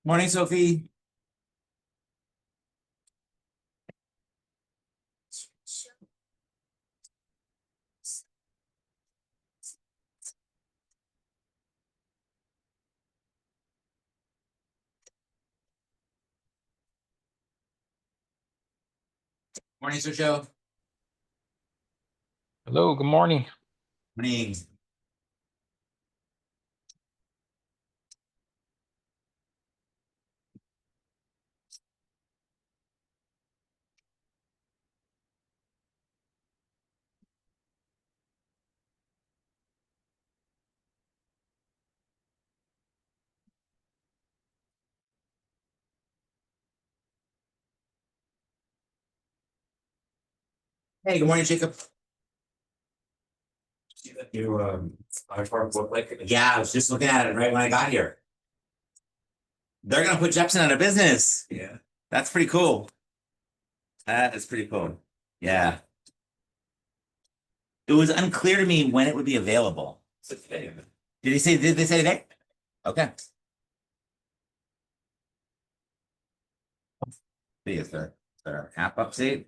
Morning, Sophie. Morning, Sir Joe. Hello, good morning. Morning. Hey, good morning, Jacob. See that new IFR look like? Yeah, I was just looking at it right when I got here. They're gonna put Jepson out of business. Yeah. That's pretty cool. That is pretty cool. Yeah. It was unclear to me when it would be available. So today, Did they say today? Okay. See, is there app update?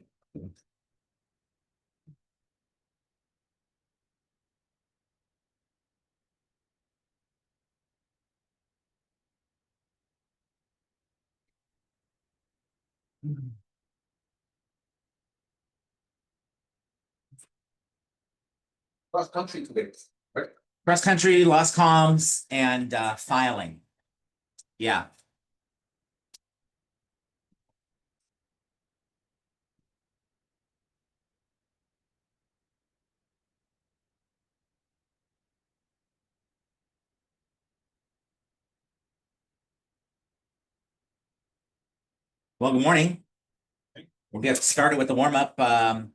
cross country today, right? Cross country, lost comms, and filing. Yeah. Well, good morning. We'll get started with the warm up. I'd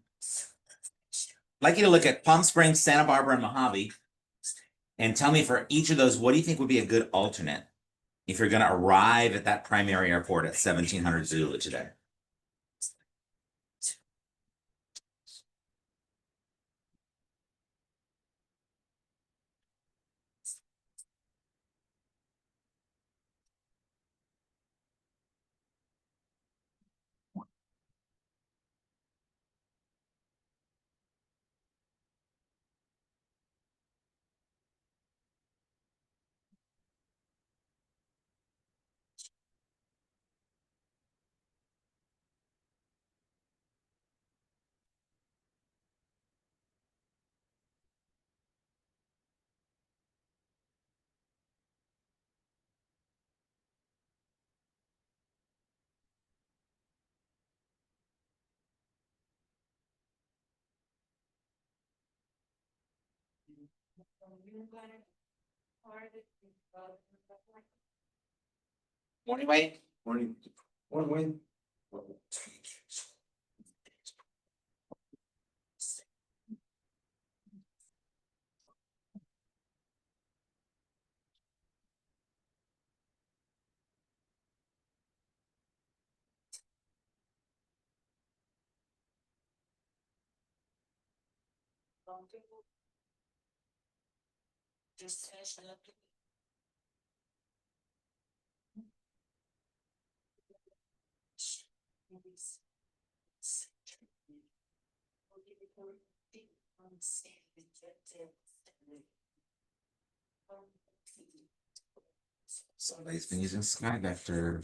like you to look at Palm Springs, Santa Barbara, and Mojave, and tell me for each of those, what do you think would be a good alternate if you're going to arrive at that primary airport at 1700 Zulu today? Morning, Wayne. Morning, Wayne. Just finishing up. Somebody's been using SkyVector.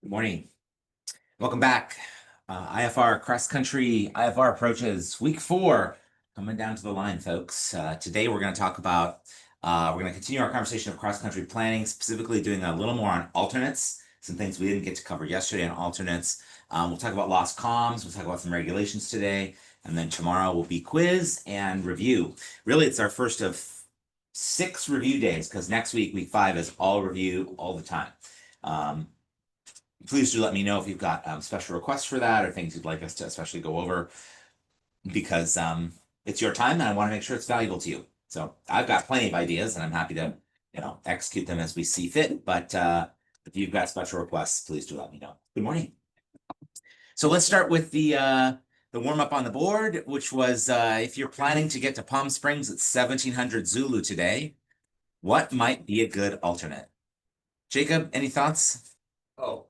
Good morning. Welcome back. IFR cross country IFR approaches week 4 coming down to the line, folks. Today we're going to talk about we're going to continue our conversation of cross country planning, specifically doing a little more on alternates, some things we didn't get to cover yesterday on alternates. We'll talk about lost comms. We'll talk about some regulations today, and then tomorrow will be quiz and review. Really, it's our first of 6 review days because next week 5 is all review all the time. Please do let me know if you've got special requests for that or things you'd like us to especially go over, because it's your time and I want to make sure it's valuable to you. So I've got plenty of ideas and I'm happy to, execute them as we see fit. But if you've got special requests, please do let me know. Good morning. So let's start with the warm up on the board, which was if you're planning to get to Palm Springs at 1700 Zulu today, what might be a good alternate? Jacob, any thoughts? Oh.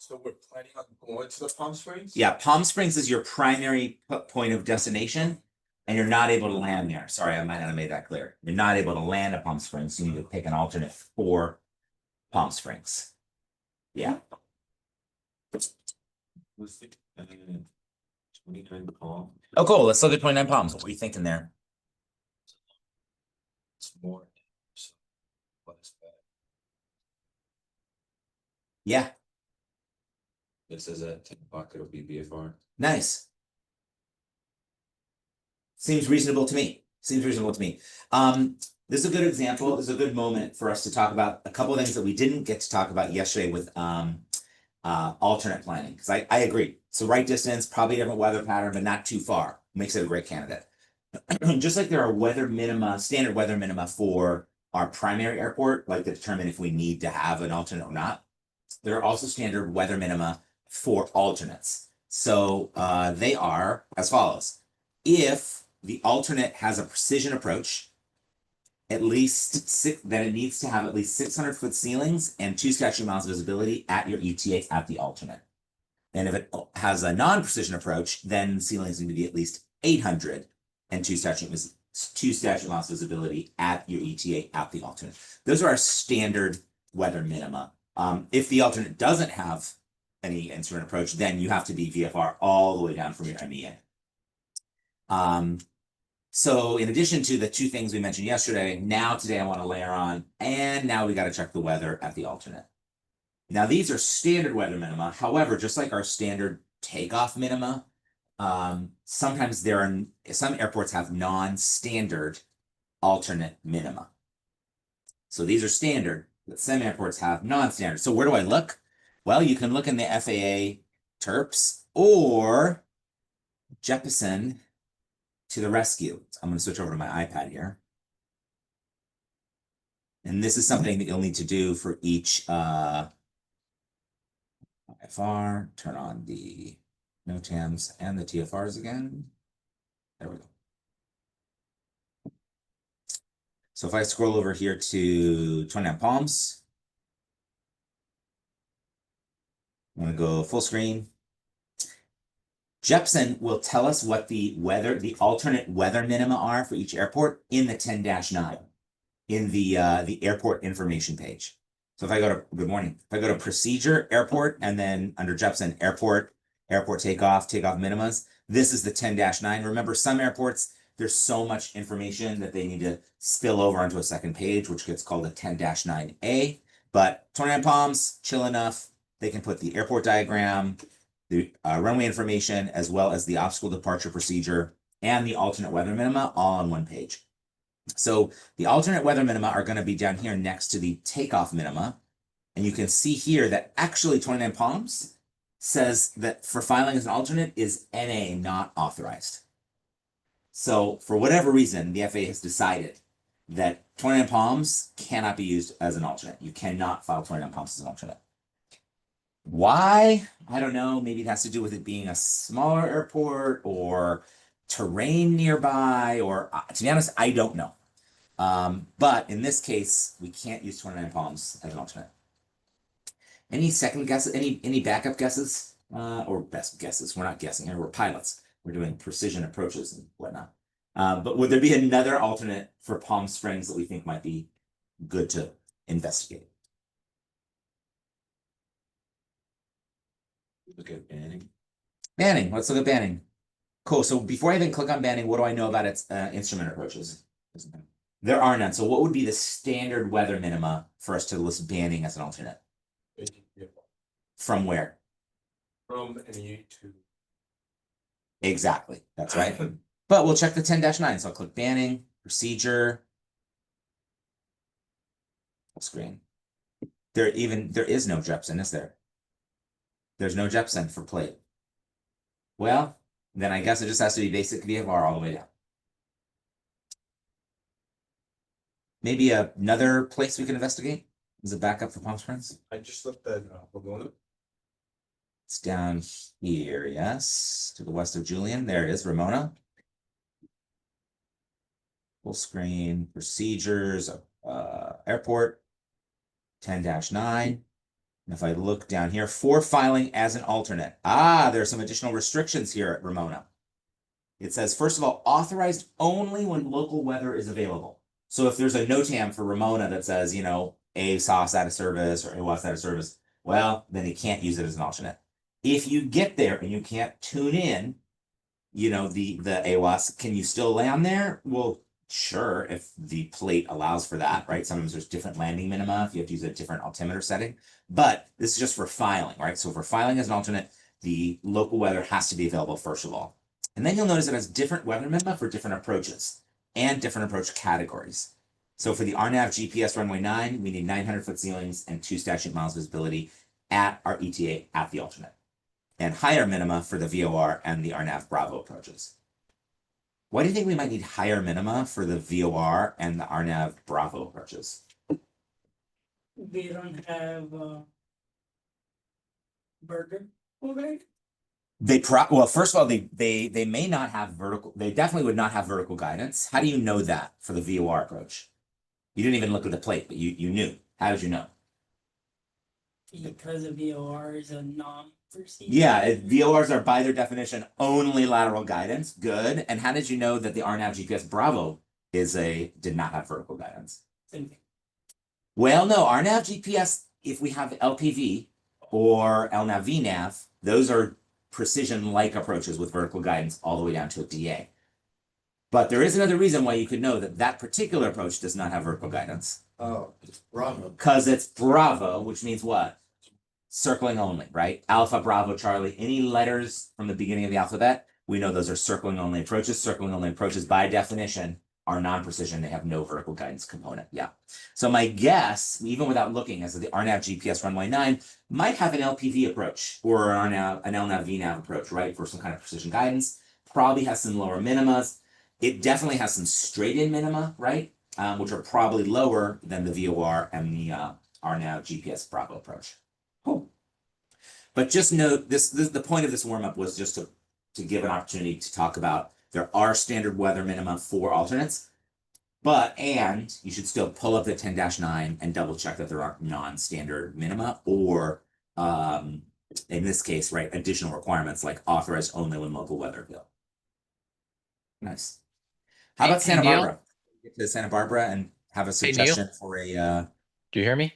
So we're planning on going to the Palm Springs? Yeah, Palm Springs is your primary point of destination, and you're not able to land there. Sorry, I might not have made that clear. You're not able to land at Palm Springs. You need to pick an alternate for Palm Springs. Yeah. Let's see. 29 Palm. Oh, cool. Let's look at 29 Palms. What were you thinking there? It's more. So, what's that? Yeah, This is at 10 o'clock. It'll be BFR. nice. Seems reasonable to me. Seems reasonable to me. This is a good example. This is a good moment for us to talk about a couple of things that we didn't get to talk about yesterday with alternate planning. Because I agree. So right distance, probably a different weather pattern, but not too far. Makes it a great candidate. Just like there are weather minima, standard weather minima for our primary airport, like to determine if we need to have an alternate or not. There are also standard weather minima for alternates. So they are as follows. If the alternate has a precision approach, at least then it needs to have at least 600-foot ceilings and 2 statute miles visibility at your ETA at the alternate. And if it has a non-precision approach, then ceilings need to be at least 800 and 2 statute miles visibility at your ETA at the alternate. Those are our standard weather minima. If the alternate doesn't have any instrument approach, then you have to be VFR all the way down from your MEA. So in addition to the 2 things we mentioned yesterday, today I want to layer on, and now we got to check the weather at the alternate. Now these are standard weather minima. However, just like our standard takeoff minima, sometimes some airports have non-standard alternate minima. So these are standard, but some airports have non-standard. So where do I look? Well, you can look in the FAA TERPs or Jeppesen to the rescue. I'm going to switch over to my iPad here. And this is something that you'll need to do for each IFR. Turn on the NOTAMs and the TFRs again. There we go. So if I scroll over here to 29 Palms, I'm going to go full screen. Jeppesen will tell us what the alternate weather minima are for each airport in the 10-9 in the airport information page. So if I go to, good morning, if I go to procedure, airport, and then under Jeppesen, airport takeoff minimas, this is the 10-9. Remember, some airports, there's so much information that they need to spill over onto a second page, which gets called a 10-9A. But 29 Palms, chill enough. They can put the airport diagram, the runway information, as well as the obstacle departure procedure and the alternate weather minima all on one page. So the alternate weather minima are going to be down here next to the takeoff minima. And you can see here that actually 29 Palms says that for filing as an alternate is NA not authorized. So for whatever reason, the FAA has decided that 29 Palms cannot be used as an alternate. You cannot file 29 Palms as an alternate. Why? I don't know. Maybe it has to do with it being a smaller airport or terrain nearby, or to be honest, I don't know. But in this case, we can't use 29 Palms as an alternate. Any second guesses? Any backup guesses? Or best guesses? We're not guessing here. We're pilots. We're doing precision approaches and whatnot. But would there be another alternate for Palm Springs that we think might be good to investigate? Look at Banning. Banning, let's look at Banning. Cool, so before I even click on Banning, what do I know about its instrument approaches? There are none, so what would be the standard weather minima for us to list Banning as an alternate? From where? From any to. Exactly, that's right. But we'll check the 10-9, so I'll click Banning, Procedure. Full screen. There is no Jepson, is there? There's no Jepson for plate. Well, then I guess it just has to be basic VFR all the way down. Maybe another place we can investigate as a backup for Palm Springs. I just looked at Ramona. It's down here, yes, to the west of Julian. There it is, Ramona. Full screen, procedures, airport, 10-9. And if I look down here, for filing as an alternate. There are some additional restrictions here at Ramona. It says, first of all, authorized only when local weather is available. So if there's a NOTAM for Ramona that says, you know, ASOS out of service or AWAS out of service, well, then you can't use it as an alternate. If you get there and you can't tune in, you know, the AWAS, can you still land there? Well, sure, if the plate allows for that, right? Sometimes there's different landing minima if you have to use a different altimeter setting. But this is just for filing, right? So for filing as an alternate, the local weather has to be available first of all. And then you'll notice it has different weather minima for different approaches and different approach categories. So for the RNAV GPS runway 9, we need 900-foot ceilings and 2 statute miles visibility at our ETA at the alternate. And higher minima for the VOR and the RNAV Bravo approaches. Why do you think we might need higher minima for the VOR and the RNAV Bravo approaches? We don't have burger override. Well, first of all, they may not have vertical. They definitely would not have vertical guidance. How do you know that for the VOR approach? You didn't even look at the plate, but you knew. How did you know? Because a VOR is a non-procedure. Yeah, VORs are by their definition only lateral guidance. Good. And how did you know that the RNAV GPS Bravo did not have vertical guidance? Well, no, RNAV GPS, if we have LPV or LNAV VNAV, those are precision-like approaches with vertical guidance all the way down to a DA. But there is another reason why you could know that that particular approach does not have vertical guidance. Oh, it's Bravo. Because it's Bravo, which means what? Circling only, right? Alpha, Bravo, Charlie, any letters from the beginning of the alphabet, we know those are circling only approaches. Circling only approaches, by definition, are non-precision. They have no vertical guidance component. Yeah. So my guess, even without looking, is that the RNAV GPS runway 9 might have an LPV approach or an LNAV VNAV approach, right? For some kind of precision guidance. Probably has some lower minimas. It definitely has some straight-in minima, right? Which are probably lower than the VOR and the RNAV GPS Bravo approach. Cool. But just note, the point of this warm-up was just to give an opportunity to talk about there are standard weather minima for alternates, and you should still pull up the 10-9 and double check that there aren't non-standard minima or, in this case, right, additional requirements like authorized only when local weather available. Nice. How about Santa Barbara? Get to Santa Barbara and have a suggestion for a Do you hear me?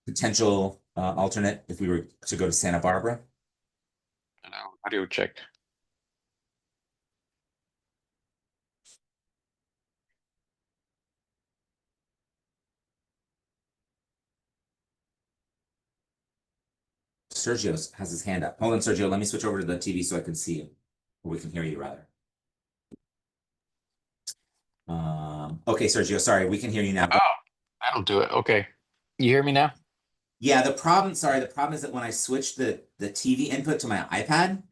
potential alternate if we were to go to Santa Barbara. No, audio check. Sergio has his hand up. Hold on, Sergio. Let me switch over to the TV so I can see you, or we can hear you rather. Okay, Sergio. Sorry, we can hear you now. Oh, that'll do it. Okay. You hear me now? Yeah, the problem is that when I switch the TV input to my iPad,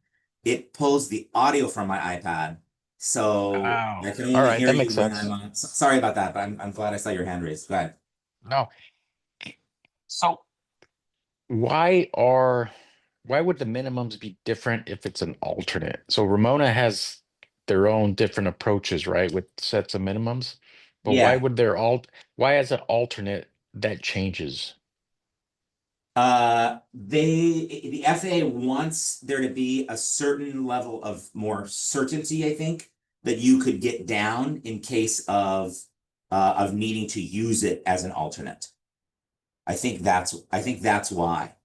it pulls the audio from my iPad. So I can only all right, hear that you makes when sense. I'm on. Sorry about that, but I'm glad I saw your hand raised. Go ahead. No. So why would the minimums be different if it's an alternate? So Ramona has their own different approaches, right? With sets of minimums. But why Yeah. would why as an alternate that changes? The FAA wants there to be a certain level of more certainty, I think, that you could get down in case of needing to use it as an alternate. I think that's why.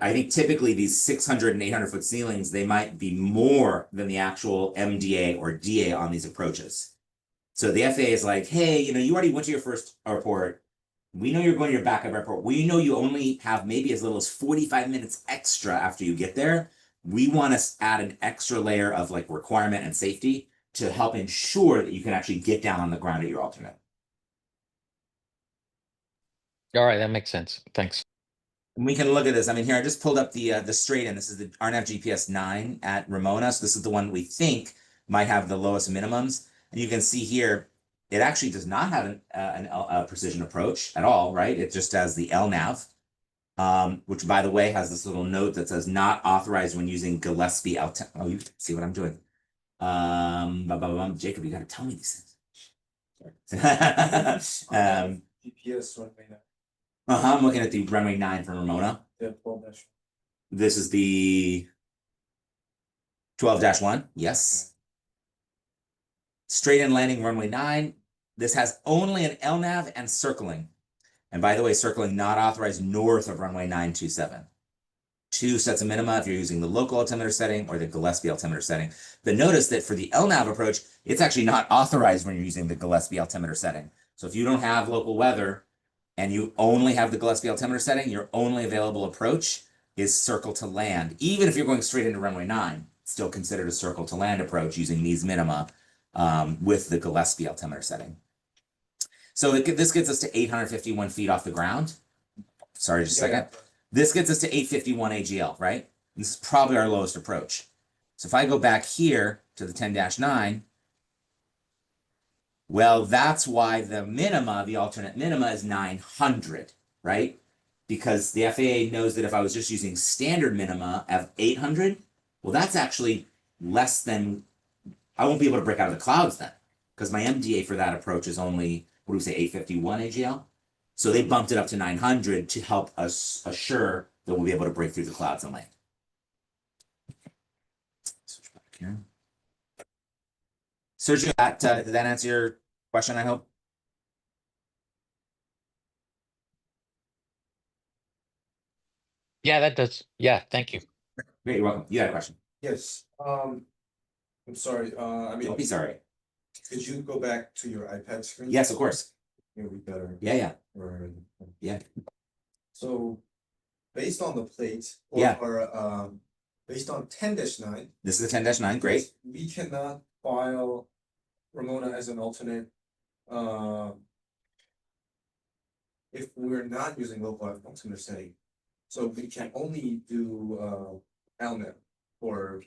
I think typically these 600 and 800 foot ceilings, they might be more than the actual MDA or DA on these approaches. So the FAA is like, hey, you already went to your first airport. We know you're going to your backup airport. We know you only have maybe as little as 45 minutes extra after you get there. We want to add an extra layer of like requirement and safety to help ensure that you can actually get down on the ground at your alternate. All right, that makes sense. Thanks. And we can look at this. I mean, here I just pulled up the straight in. This is the RNAV GPS 9 at Ramona. So this is the one we think might have the lowest minimums. And you can see here, it actually does not have a precision approach at all, right? It just has the LNAV, which by the way has this little note that says not authorized when using Gillespie altimeter. Oh, you can see what I'm doing. Jacob, you got to tell me these things. GPS runway 9. I'm looking at the runway 9 from Ramona. Yeah, 12-. This is the 12-1. Yes. Straight in landing runway 9. This has only an LNAV and circling. And by the way, circling not authorized north of runway 927. 2 sets of minima if you're using the local altimeter setting or the Gillespie altimeter setting. But notice that for the LNAV approach, it's actually not authorized when you're using the Gillespie altimeter setting. So if you don't have local weather and you only have the Gillespie altimeter setting, your only available approach is circle to land. Even if you're going straight into runway 9, it's still considered a circle to land approach using these minima with the Gillespie altimeter setting. So this gets us to 851 feet off the ground. Sorry, just a second. This gets us to 851 AGL, right? This is probably our lowest approach. So if I go back here to the 10-9, well, that's why the minima, the alternate minima is 900, right? Because the FAA knows that if I was just using standard minima of 800, well, that's actually less than, I won't be able to break out of the clouds then, because my MDA for that approach is only, what do we say, 851 AGL? So they bumped it up to 900 to help us assure that we'll be able to break through the clouds and land. Switch back here. Sergio, did that answer your question, I hope? Yeah, that does. Yeah, thank you. Great, you're welcome. You had a question. Yes. I'm sorry. I mean, Don't be sorry. could you go back to your iPad screen? Yes, of course. It'll be better. Yeah. Or, Yeah. So, based on the plate, Yeah. or based on 10-9. This is a 10-9, great. We cannot file Ramona as an alternate. If we're not using local altimeter setting, so we can only do LNAV or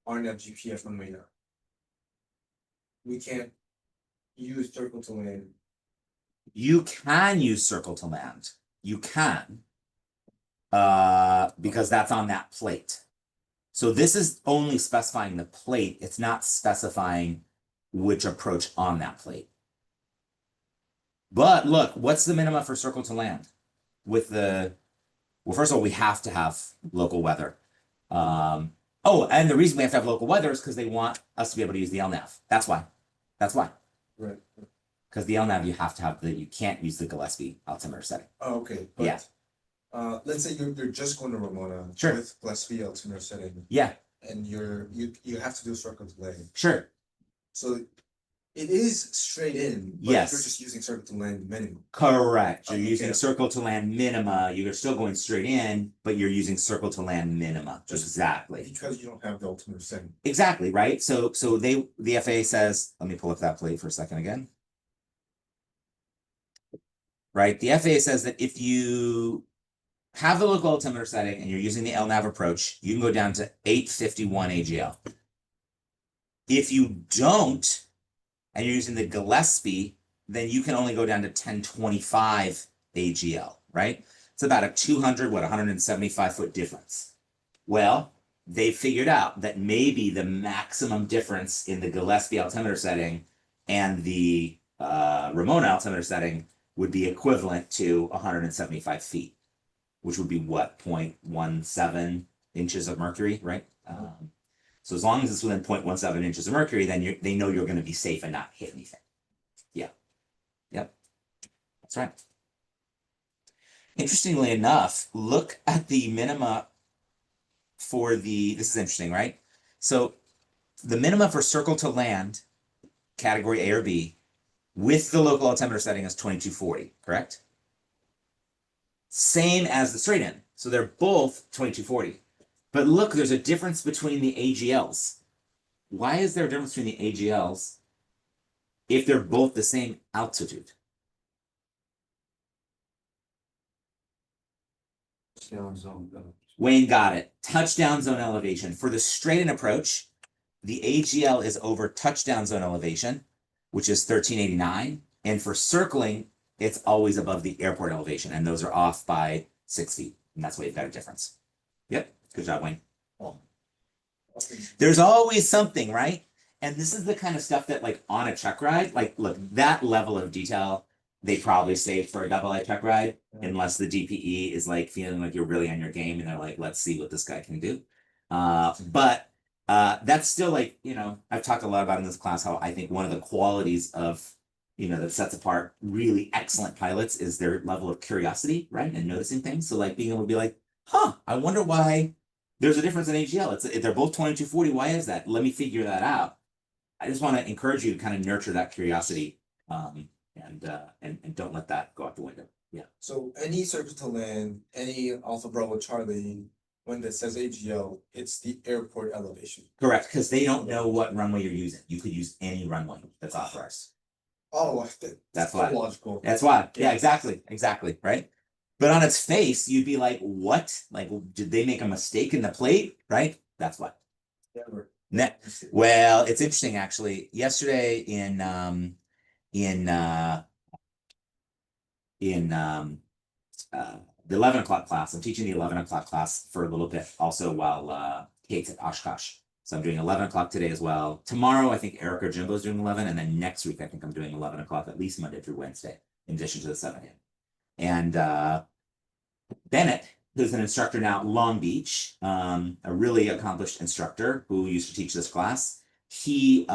RNAV GPS runway 9. We can't use circle to land. You can use circle to land. You can. Because that's on that plate. So this is only specifying the plate. It's not specifying which approach on that plate. But look, what's the minimum for circle to land? With the, well, first of all, we have to have local weather. Oh, and the reason we have to have local weather is because they want us to be able to use the LNAV. That's why. That's why. Right. Because the LNAV, you have to have you can't use the Gillespie altimeter setting. Oh, okay. But, Yeah. Let's say you're just going to Ramona Sure. with Gillespie altimeter setting, Yeah, and you have to do circle to land. sure. So it is straight in, but Yes. you're just using circle to land minimum. Correct. You're Okay. using circle to land minima. You're still going straight in, but you're using circle to land minima. Just Exactly. Because you don't have the altimeter setting. Exactly, right? So the FAA says, let me pull up that plate for a second again. Right? The FAA says that if you have the local altimeter setting and you're using the LNAV approach, you can go down to 851 AGL. If you don't, and you're using the Gillespie, then you can only go down to 1025 AGL, right? It's about a 175 foot difference. Well, they figured out that maybe the maximum difference in the Gillespie altimeter setting and the Ramona altimeter setting would be equivalent to 175 feet, which would be what, 0.17 inches of mercury, right? So as long as it's within 0.17 inches of mercury, then they know you're going to be safe and not hit anything. Yeah. Yep. That's right. Interestingly enough, look at the minima for this is interesting, right? So the minima for circle to land, category A or B, with the local altimeter setting is 2240, correct? Same as the straight in. So they're both 2240. But look, there's a difference between the AGLs. Why is there a difference between the AGLs if they're both the same altitude? Wayne got it. Touchdown zone elevation. For the straight in approach, the AGL is over touchdown zone elevation, which is 1389. And for circling, it's always above the airport elevation. And those are off by 6 feet. And that's why you've got a difference. Yep. Good job, Wayne. There's always something, right? And this is the kind of stuff that, like, on a check ride, like, look, that level of detail, they probably save for a double A check ride, unless the DPE is like feeling like you're really on your game and they're like, let's see what this guy can do. But that's still, like, you know, I've talked a lot about in this class how I think one of the qualities of, you know, that sets apart really excellent pilots is their level of curiosity, right? And noticing things. So, like, being able to be like, huh, I wonder why there's a difference in AGL. They're both 2240. Why is that? Let me figure that out. I just want to encourage you to kind of nurture that curiosity, and don't let that go out the window. Yeah. So any circle to land, any Alpha Bravo Charlie, when that says AGL, it's the airport elevation. Correct, because they don't know what runway you're using. You could use any runway that's authorized. Oh, That's why. logical. That's why. Yeah, exactly. Exactly. Right. But on its face, you'd be like, what? Like, did they make a mistake in the plate? Right? That's why. Well, it's interesting actually. Yesterday in the 11 o'clock class, I'm teaching the 11 o'clock class for a little bit also while Kate's at Oshkosh. So I'm doing 11 o'clock today as well. Tomorrow, I think Eric or Jimbo's doing 11. And then next week, I think I'm doing 11 o'clock at least Monday through Wednesday, in addition to the 7 a.m. And Bennett, who's an instructor now at Long Beach, a really accomplished instructor who used to teach this class, he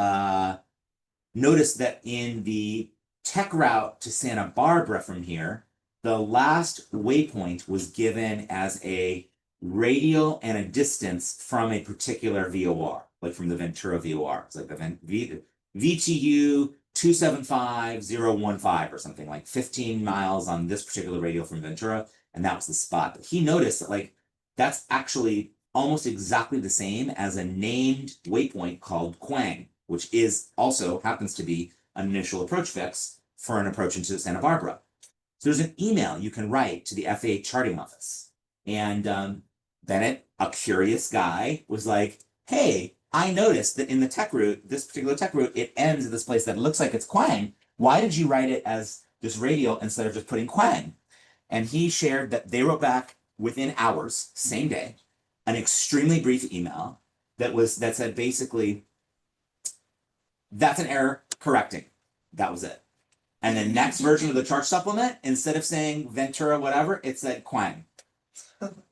noticed that in the tech route to Santa Barbara from here, the last waypoint was given as a radial and a distance from a particular VOR, like from the Ventura VOR. It's like the VTU 275015 or something, like 15 miles on this particular radial from Ventura. And that was the spot. But he noticed that, like, that's actually almost exactly the same as a named waypoint called Quang, which is also happens to be an initial approach fix for an approach into Santa Barbara. So there's an email you can write to the FAA charting office. And Bennett, a curious guy, was like, hey, I noticed that in the tech route, this particular tech route, it ends at this place that looks like it's Quang. Why did you write it as this radial instead of just putting Quang? And he shared that they wrote back within hours, same day, an extremely brief email that said basically, that's an error, correcting. That was it. And the next version of the chart supplement, instead of saying Ventura whatever, it said Quang.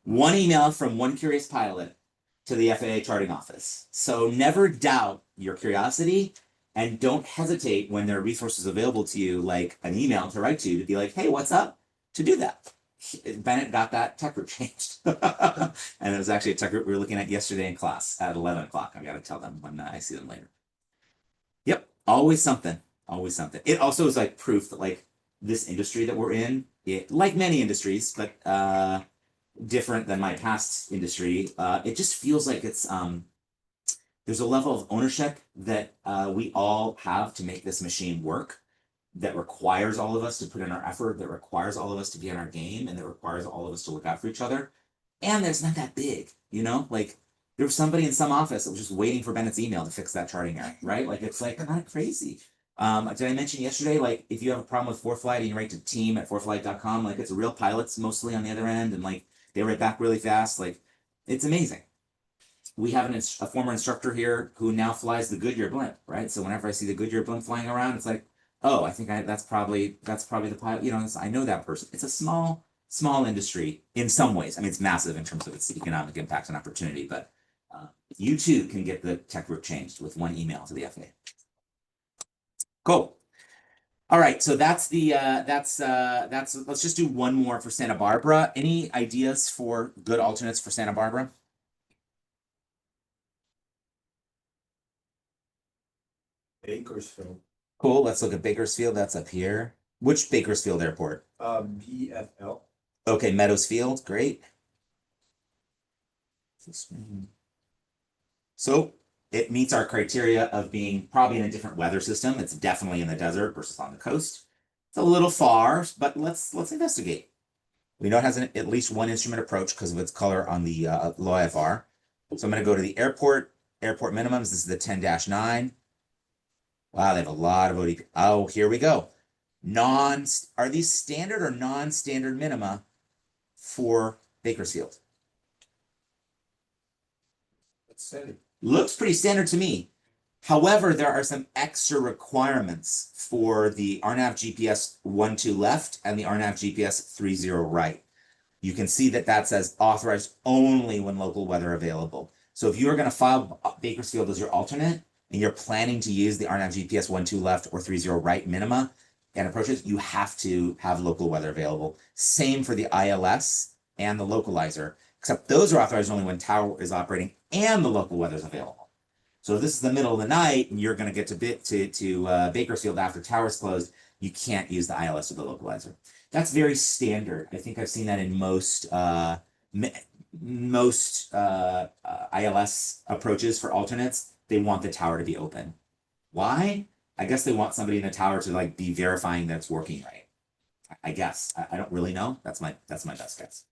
One email from one curious pilot to the FAA charting office. So never doubt your curiosity, and don't hesitate when there are resources available to you, like an email to write to be like, hey, what's up? To do that. Bennett got that tech route changed. And it was actually a tech route we were looking at yesterday in class at 11 o'clock. I got to tell them when I see them later. Yep. Always something. Always something. It also is like proof that, like, this industry that we're in, like many industries, but different than my past industry, it just feels like it's there's a level of ownership that we all have to make this machine work, that requires all of us to put in our effort, that requires all of us to be on our game, and that requires all of us to look out for each other. And it's not that big, you know? Like, there was somebody in some office that was just waiting for Bennett's email to fix that charting error, right? Like, it's like kind of crazy. Did I mention yesterday, like, if you have a problem with ForeFlight and you write to team@foreflight.com, like, it's real pilots mostly on the other end, and, like, they write back really fast. Like, it's amazing. We have a former instructor here who now flies the Goodyear blimp, right? So whenever I see the Goodyear blimp flying around, it's like, oh, I think that's probably the pilot. You know, I know that person. It's a small industry in some ways. I mean, it's massive in terms of its economic impact and opportunity, but You too can get the tech route changed with one email to the FAA. Cool. All right, so that's let's just do one more for Santa Barbara. Any ideas for good alternates for Santa Barbara? Bakersfield, Cool, let's look at Bakersfield. That's up here. Which Bakersfield Airport? BFL. Okay, Meadows Field, great. So it meets our criteria of being probably in a different weather system. It's definitely in the desert versus on the coast. It's a little far, but let's investigate. We know it has at least one instrument approach because of its color on the low IFR. So I'm going to go to the airport minimums. This is the 10-9. Wow, they have a lot of ODP. Oh, here we go. Are these standard or non-standard minima for Bakersfield? Let's say. Looks pretty standard to me. However, there are some extra requirements for the RNAV GPS 12 left and the RNAV GPS 30 right. You can see that says authorized only when local weather available. So if you're going to file Bakersfield as your alternate and you're planning to use the RNAV GPS 12 left or 30 right minima and approaches, you have to have local weather available. Same for the ILS and the localizer, except those are authorized only when tower is operating and the local weather is available. So if this is the middle of the night and you're going to get to Bakersfield after tower's closed, you can't use the ILS or the localizer. That's very standard. I think I've seen that in most ILS approaches for alternates. They want the tower to be open. Why? I guess they want somebody in the tower to like be verifying that it's working right. I guess. I don't really know. That's my best guess.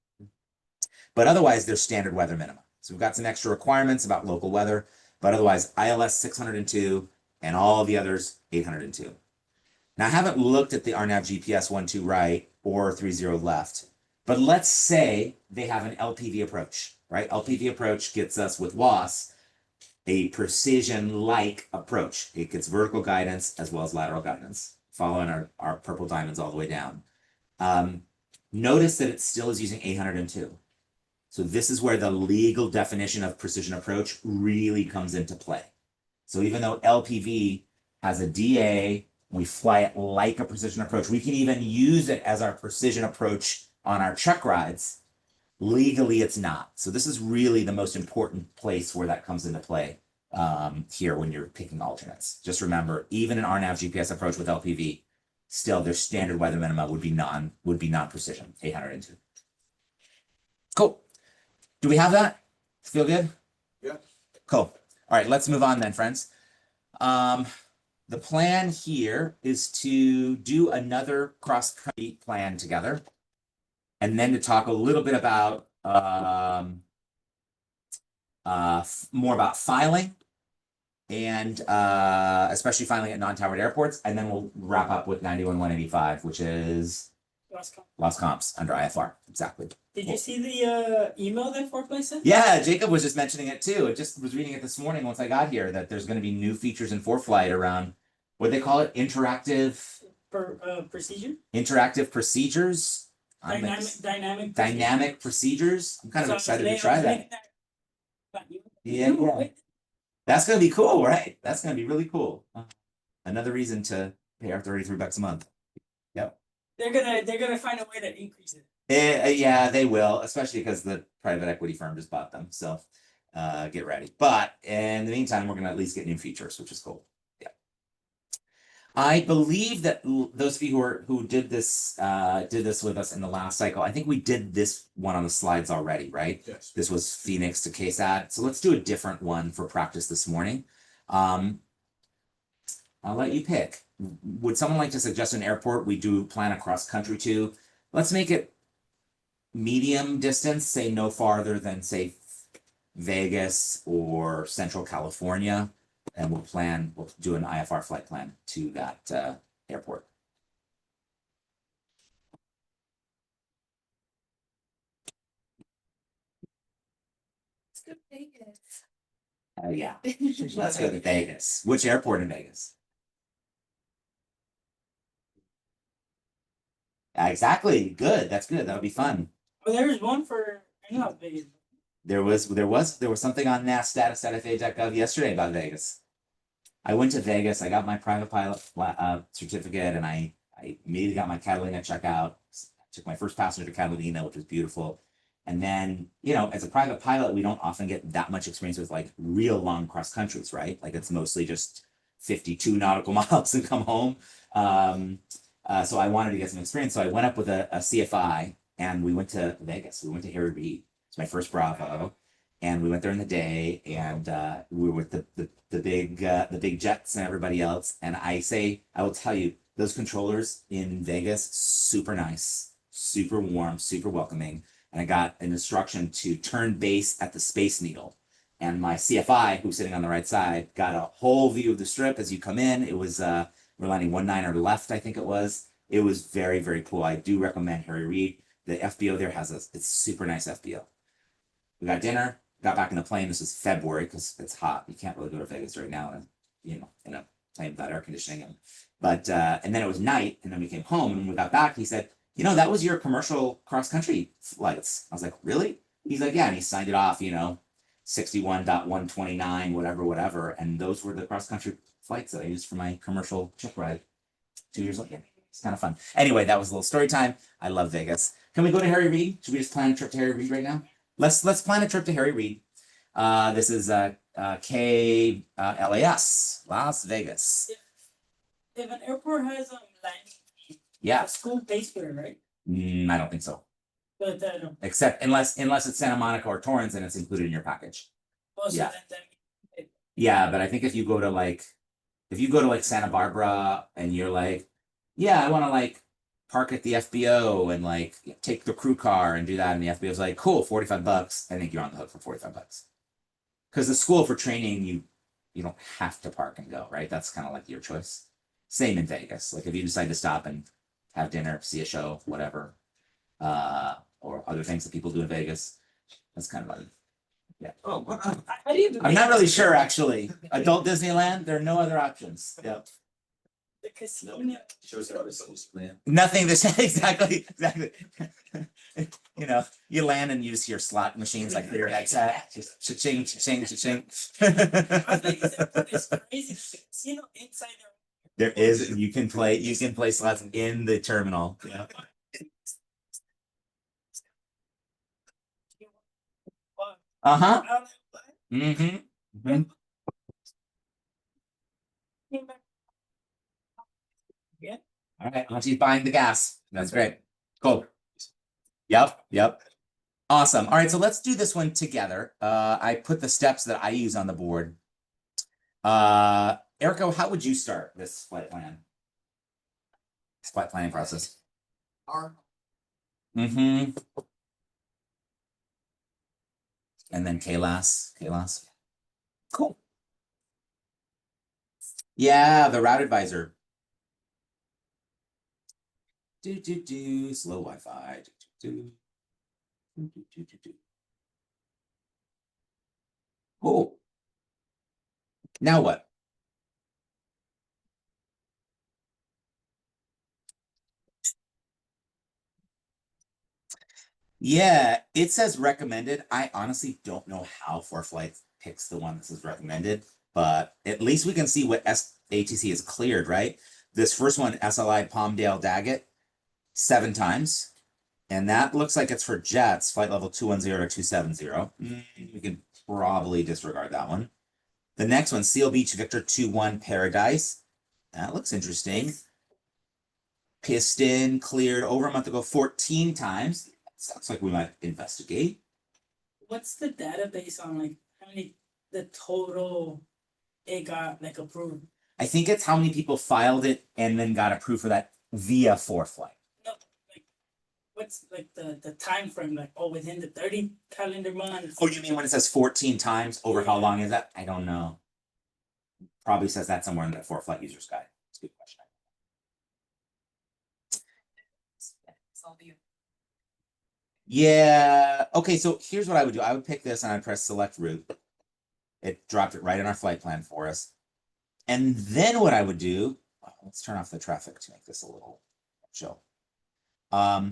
But otherwise, there's standard weather minimum. So we've got some extra requirements about local weather, but otherwise ILS 602 and all the others 802. Now I haven't looked at the RNAV GPS 12 right or 30 left, but let's say they have an LPV approach, right? LPV approach gets us with WAS a precision-like approach. It gets vertical guidance as well as lateral guidance, following our purple diamonds all the way down. Notice that it still is using 802. So this is where the legal definition of precision approach really comes into play. So even though LPV has a DA, we fly it like a precision approach. We can even use it as our precision approach on our check rides. Legally, it's not. So this is really the most important place where that comes into play here when you're picking alternates. Just remember, even an RNAV GPS approach with LPV, still their standard weather minima would be non-precision, 802. Cool. Do we have that? Feel good? Yeah. Cool. All right, let's move on then, friends. The plan here is to do another cross-country plan together, and then to talk a little bit about more about filing, and especially filing at non-towered airports, and then we'll wrap up with 91-185, which is lost comps under IFR. Exactly. Did you see the email that Forplay sent? Yeah, Jacob was just mentioning it too. I just was reading it this morning once I got here that there's going to be new features in ForeFlight around what they call it, interactive Procedure? procedures. Dynamic procedures. I'm kind of excited to try that. Yeah. That's going to be cool, right? That's going to be really cool. Another reason to pay our $33 a month. Yep. They're gonna find a way to increase it. Yeah, they will, especially because the private equity firm just bought them. So get ready. But in the meantime, we're going to at least get new features, which is cool. Yeah. I believe that those of you who did this with us in the last cycle, I think we did this one on the slides already, right? Yes. This was Phoenix to KSAT. So let's do a different one for practice this morning. I'll let you pick. Would someone like to suggest an airport we do plan across country to? Let's make it medium distance, say no farther than, say, Vegas or Central California, and we'll do an IFR flight plan to that airport. Let's go to Vegas. Yeah, let's go to Vegas. Which airport in Vegas? Exactly. Good. That's good. That'll be fun. Well, there's one for I know Vegas. There was something on NASStatus.faa.gov yesterday about Vegas. I went to Vegas. I got my private pilot certificate, and I immediately got my Catalina checkout. Took my first passenger to Catalina, which was beautiful. And then, you know, as a private pilot, we don't often get that much experience with like real long cross countries, right? Like it's mostly just 52 nautical miles and come home. So I wanted to get some experience. So I went up with a CFI, and we went to Vegas. We went to Harry Reid. It's my first Bravo. And we went there in the day, and we were with the big jets and everybody else. And I will tell you, those controllers in Vegas, super nice, super warm, super welcoming. And I got an instruction to turn base at the Space Needle. And my CFI, who's sitting on the right side, got a whole view of the strip as you come in. It was we're landing 19er left, I think it was. It was very, very cool. I do recommend Harry Reid. The FBO there it's super nice FBO. We got dinner, got back in the plane. This is February because it's hot. You can't really go to Vegas right now, and in a plane without air conditioning. And then it was night, and then we came home, and when we got back, he said, you know, that was your commercial cross country flights. I was like, really? He's like, yeah, and he signed it off, 61.129, whatever. And those were the cross country flights that I used for my commercial ship ride 2 years later. It's kind of fun. Anyway, that was a little story time. I love Vegas. Can we go to Harry Reid? Should we just plan a trip to Harry Reid right now? Let's plan a trip to Harry Reid. This is KLAS, Las Vegas. If an airport has landing, Yeah. the school pays for it, right? I don't think so. But Except unless it's Santa Monica or Torrance, and it's included in your package. also Yeah. then Yeah, but I think if you go to like Santa Barbara and you're like, yeah, I want to like park at the FBO and like take the crew car and do that, and the FBO is like, cool, $45. I think you're on the hook for $45. Because the school for training, you don't have to park and go, right? That's kind of like your choice. Same in Vegas. Like if you decide to stop and have dinner, see a show, whatever, or other things that people do in Vegas, that's kind of like, yeah. Oh, how do you I'm not really sure, actually. Adult Disneyland, there are no other options. Yeah. the casino? shows how it's supposed to land. Nothing to say. Exactly. You land and use your slot machines like your headset. Just cha-ching, cha-ching, cha-ching. I think it's crazy. The casino inside There is, you can play slots in the terminal. Yeah. Uh-huh. Mm-hmm. Yeah. All right, Auntie's buying the gas. That's great. Cool. Yep. Awesome. All right, so let's do this one together. I put the steps that I use on the board. Erica, how would you start this flight plan? Flight planning process. Mm-hmm. And then KLAS. Cool. Yeah, the route advisor. Slow Wi-Fi. Cool. Now what? Yeah, it says recommended. I honestly don't know how ForeFlight picks the one that says recommended, but at least we can see what ATC has cleared, right? This first one, SLI Palmdale Daggett, 7 times. And that looks like it's for jets, flight level 210 to 270. We can probably disregard that one. The next one, Seal Beach Victor 21 Paradise. That looks interesting. Piston cleared over a month ago 14 times. Sounds like we might investigate. What's the database on like how many the total it got like approved? I think it's how many people filed it and then got approved for that via ForeFlight. No, like what's like the time frame? Like within the 30 calendar months. Oh, you mean when it says 14 times over how long is that? I don't know. Probably says that somewhere in the ForeFlight user's guide. That's a good question. Yeah. Okay, so here's what I would do. I would pick this and I'd press select route. It dropped it right in our flight plan for us. And then what I would do, let's turn off the traffic to make this a little chill. I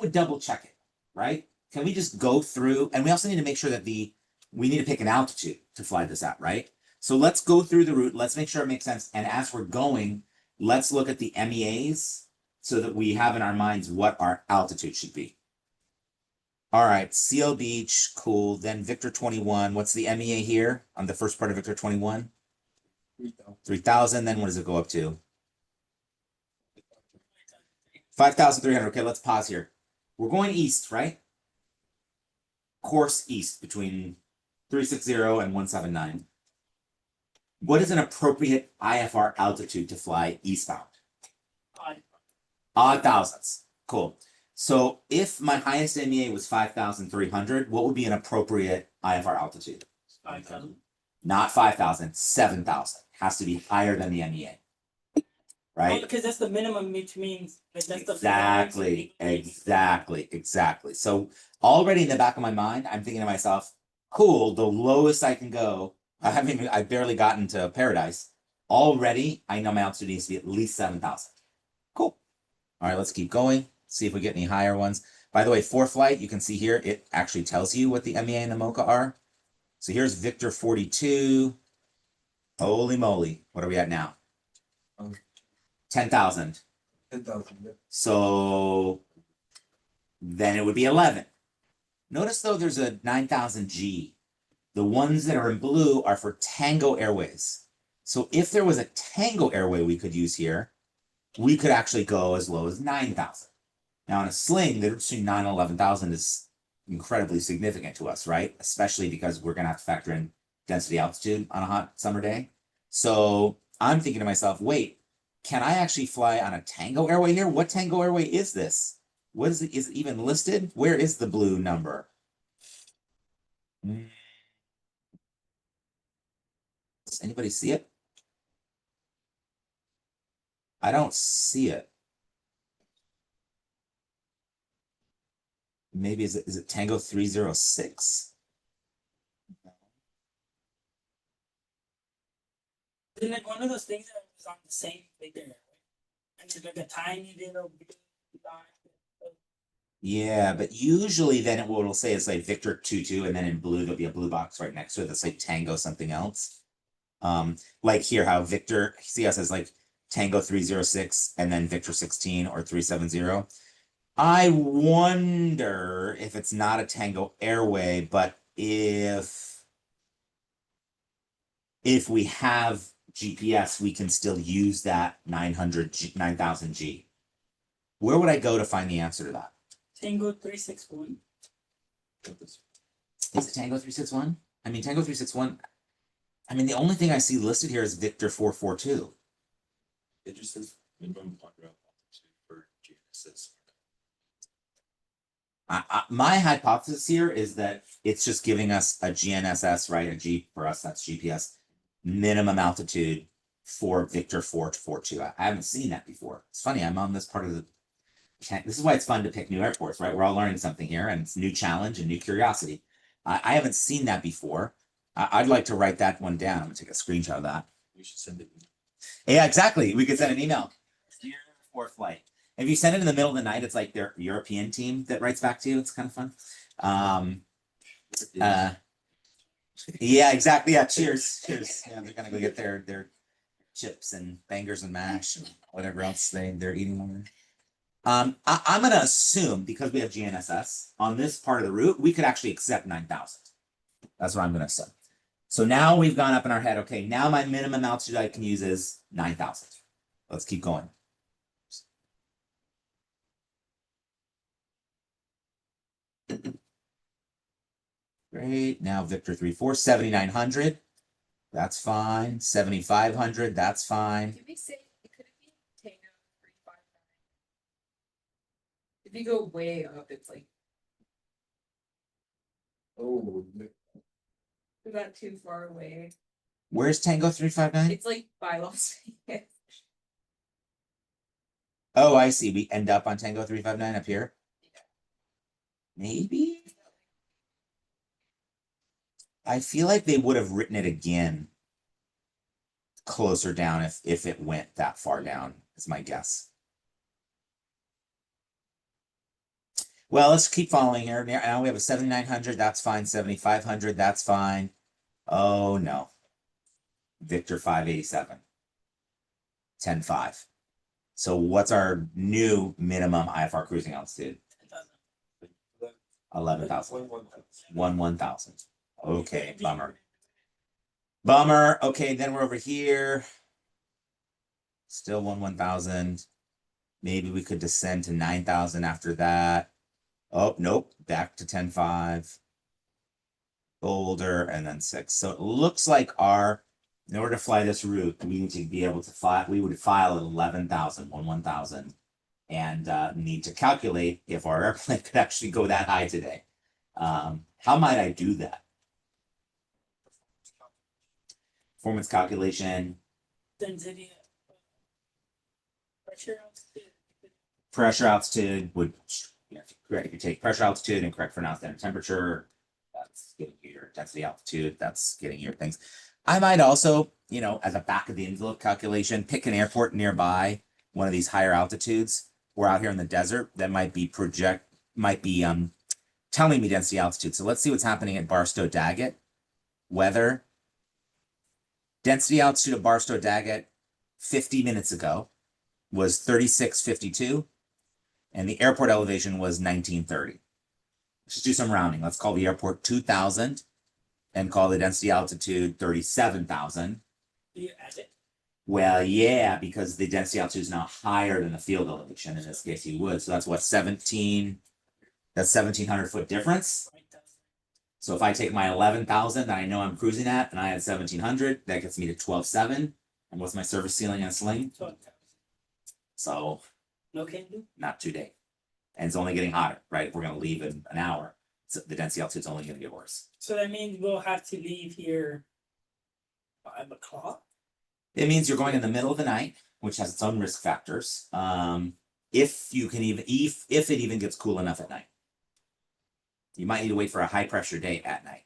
would double check it, right? can we just go through, and we also need to make sure that we need to pick an altitude to fly this at, right? So let's go through the route. Let's make sure it makes sense. And as we're going, let's look at the MEAs so that we have in our minds what our altitude should be. All right, Seal Beach, cool. Then Victor 21. What's the MEA here on the first part of Victor 21? 3,000. Then what does it go up to? 5,300. Okay, let's pause here. We're going east, right? Course east between 360 and 179. What is an appropriate IFR altitude to fly eastbound? Odd thousands. Cool. So if my highest MEA was 5,300, what would be an appropriate IFR altitude? 5,000. Not 5,000, 7,000. Has to be higher than the MEA. Right? Because that's the minimum, which means like, that's the exactly. So already in the back of my mind, I'm thinking to myself, cool, the lowest I can go. I've barely gotten to paradise. Already, I know my altitude needs to be at least 7,000. Cool. All right, let's keep going. See if we get any higher ones. By the way, for flight, you can see here, it actually tells you what the MEA and the MOCA are. So here's Victor 42. Holy moly. What are we at now? 10,000. 10,000. Yeah. So then it would be 11. Notice though, there's a 9,000 G. The ones that are in blue are for Tango Airways. So if there was a Tango Airway we could use here, we could actually go as low as 9,000. Now in a sling, the difference between 9,000 and 11,000 is incredibly significant to us, right? Especially because we're going to have to factor in density altitude on a hot summer day. So I'm thinking to myself, wait, can I actually fly on a Tango Airway here? What Tango Airway is this? What is it? Is it even listed? Where is the blue number? Does anybody see it? I don't see it. Maybe is it Tango 306? Isn't it one of those things that was on the same thing there? And there's like a tiny little line. Yeah, but usually then what it'll say is like Victor 22, and then in blue there'll be a blue box right next to it that's like Tango something else. Like here, how Victor, see us as like Tango 306 and then Victor 16 or 370. I wonder if it's not a Tango Airway, but if we have GPS, we can still use that 9,000 G. Where would I go to find the answer to that? Tango 361. Is it Tango 361? I mean, Tango 361. I mean, the only thing I see listed here is Victor 442. It just says minimum on route altitude for GNSS. My hypothesis here is that it's just giving us a GNSS, right? A G for us, that's GPS, minimum altitude for Victor 442. I haven't seen that before. It's funny, I'm on this part of the. This is why it's fun to pick new airports, right? We're all learning something here, and it's new challenge and new curiosity. I haven't seen that before. I'd like to write that one down. I'm gonna take a screenshot of that. We should send it. Yeah, exactly. We could send an email. Dear for flight. If you send it in the middle of the night, it's like their European team that writes back to you. It's kind of fun. Yeah, exactly. Yeah, cheers. Cheers. Yeah, they're gonna go get their chips and bangers and mash and whatever else they're eating. I'm gonna assume because we have GNSS on this part of the route, we could actually accept 9,000. That's what I'm gonna assume. So now we've gone up in our head. Okay, now my minimum altitude I can use is 9,000. Let's keep going. Great. Now Victor 34, 7,900. That's fine. 7,500. That's fine. Did we say it could be Tango 359? If you go way up, it's like, Oh, is that too far away? Where's Tango 359? It's like by Las Vegas. Oh, I see. We end up on Tango 359 up here. Maybe. I feel like they would have written it again closer down if it went that far down, is my guess. Well, let's keep following here. Now we have a 7,900, that's fine. 7,500, that's fine. Oh no. Victor 587. 10.5. So what's our new minimum IFR cruising altitude? 11,000. 1,000. Okay, bummer. Bummer. Okay, then we're over here. Still 1,000. Maybe we could descend to 9,000 after that. Oh, nope. Back to 10.5. Boulder and then 6. So it looks like in order to fly this route, we need to be able to fly, we would file at 11,000, 1,000, and need to calculate if our airplane could actually go that high today. How might I do that? Performance calculation. Density. Pressure altitude. Pressure altitude would, correct. If you take pressure altitude and correct for non-standard temperature, that's getting your density altitude, that's getting your things. I might also, as a back of the envelope calculation, pick an airport nearby, one of these higher altitudes. We're out here in the desert that might be telling me density altitude. So let's see what's happening at Barstow Daggett. Weather. Density altitude of Barstow Daggett 50 minutes ago was 3652, and the airport elevation was 1930. Let's do some rounding. Let's call the airport 2,000 and call the density altitude 37,000. Do you add it? Well, yeah, because the density altitude is now higher than the field elevation. In this case, you would. So that's what, 1,700 foot difference. So if I take my 11,000 that I know I'm cruising at and I had 1,700, that gets me to 12.7. And what's my service ceiling on a sling? 12,000. So No can do. not today. And it's only getting hotter, right? If we're going to leave in an hour, so the density altitude is only going to get worse. So that means we'll have to leave here 5 o'clock. It means you're going in the middle of the night, which has its own risk factors. If it even gets cool enough at night, you might need to wait for a high pressure day at night.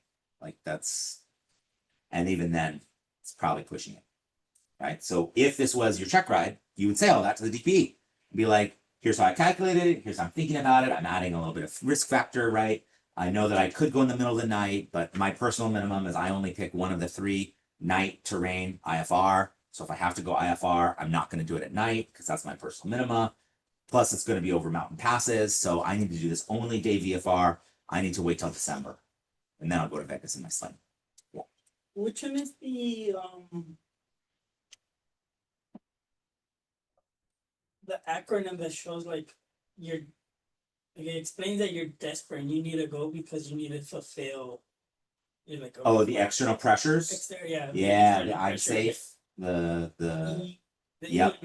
And even then, it's probably pushing it, right? So if this was your check ride, you would say all that to the DP. Be like, here's how I calculated it. Here's how I'm thinking about it. I'm adding a little bit of risk factor, right? I know that I could go in the middle of the night, but my personal minimum is I only pick one of the 3 night terrain IFR. So if I have to go IFR, I'm not going to do it at night because that's my personal minima. Plus, it's going to be over mountain passes. So I need to do this only day VFR. I need to wait till December. And then I'll go to Vegas in my sling. Which one is the acronym that shows like it explains that you're desperate and you need to go because you need to fulfill Oh, the external pressures? exterior, Yeah, external the I'm pressure. safe. The yep.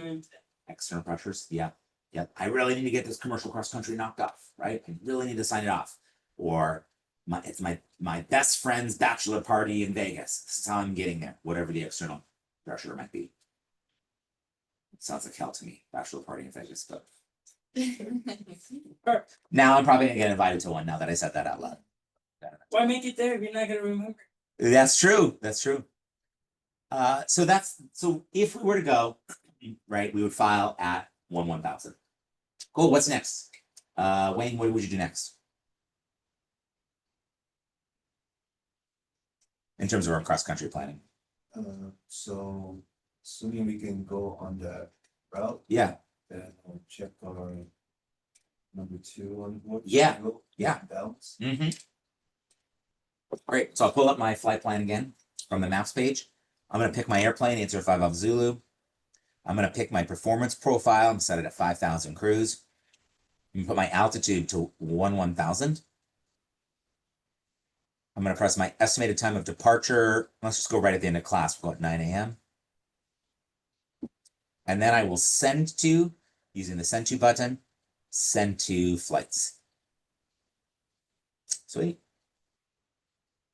External pressures. Yeah. Yep. I really need to get this commercial cross country knocked off, right? I really need to sign it off. Or it's my best friend's bachelor party in Vegas. This is how I'm getting there, whatever the external pressure might be. It sounds like hell to me, bachelor party in Vegas, but now I'm probably gonna get invited to one now that I said that out loud. Why make it there if you're not gonna remember? That's true. That's true. So if we were to go, right, we would file at 1,000. Cool. What's next? Wayne, what would you do next? In terms of our cross-country planning. So assuming we can go on that route, Yeah. then I'll check our number 2 on what. Yeah, yeah. Balance. Mm-hmm. Great. So I'll pull up my flight plan again from the maps page. I'm going to pick my airplane, 805 Alpha Zulu. I'm going to pick my performance profile and set it at 5,000 cruise. I'm going to put my altitude to 1,000. I'm going to press my estimated time of departure. Let's just go right at the end of class. We'll go at 9 a.m. And then I will send to, using the send to button, send to flights. Sweet.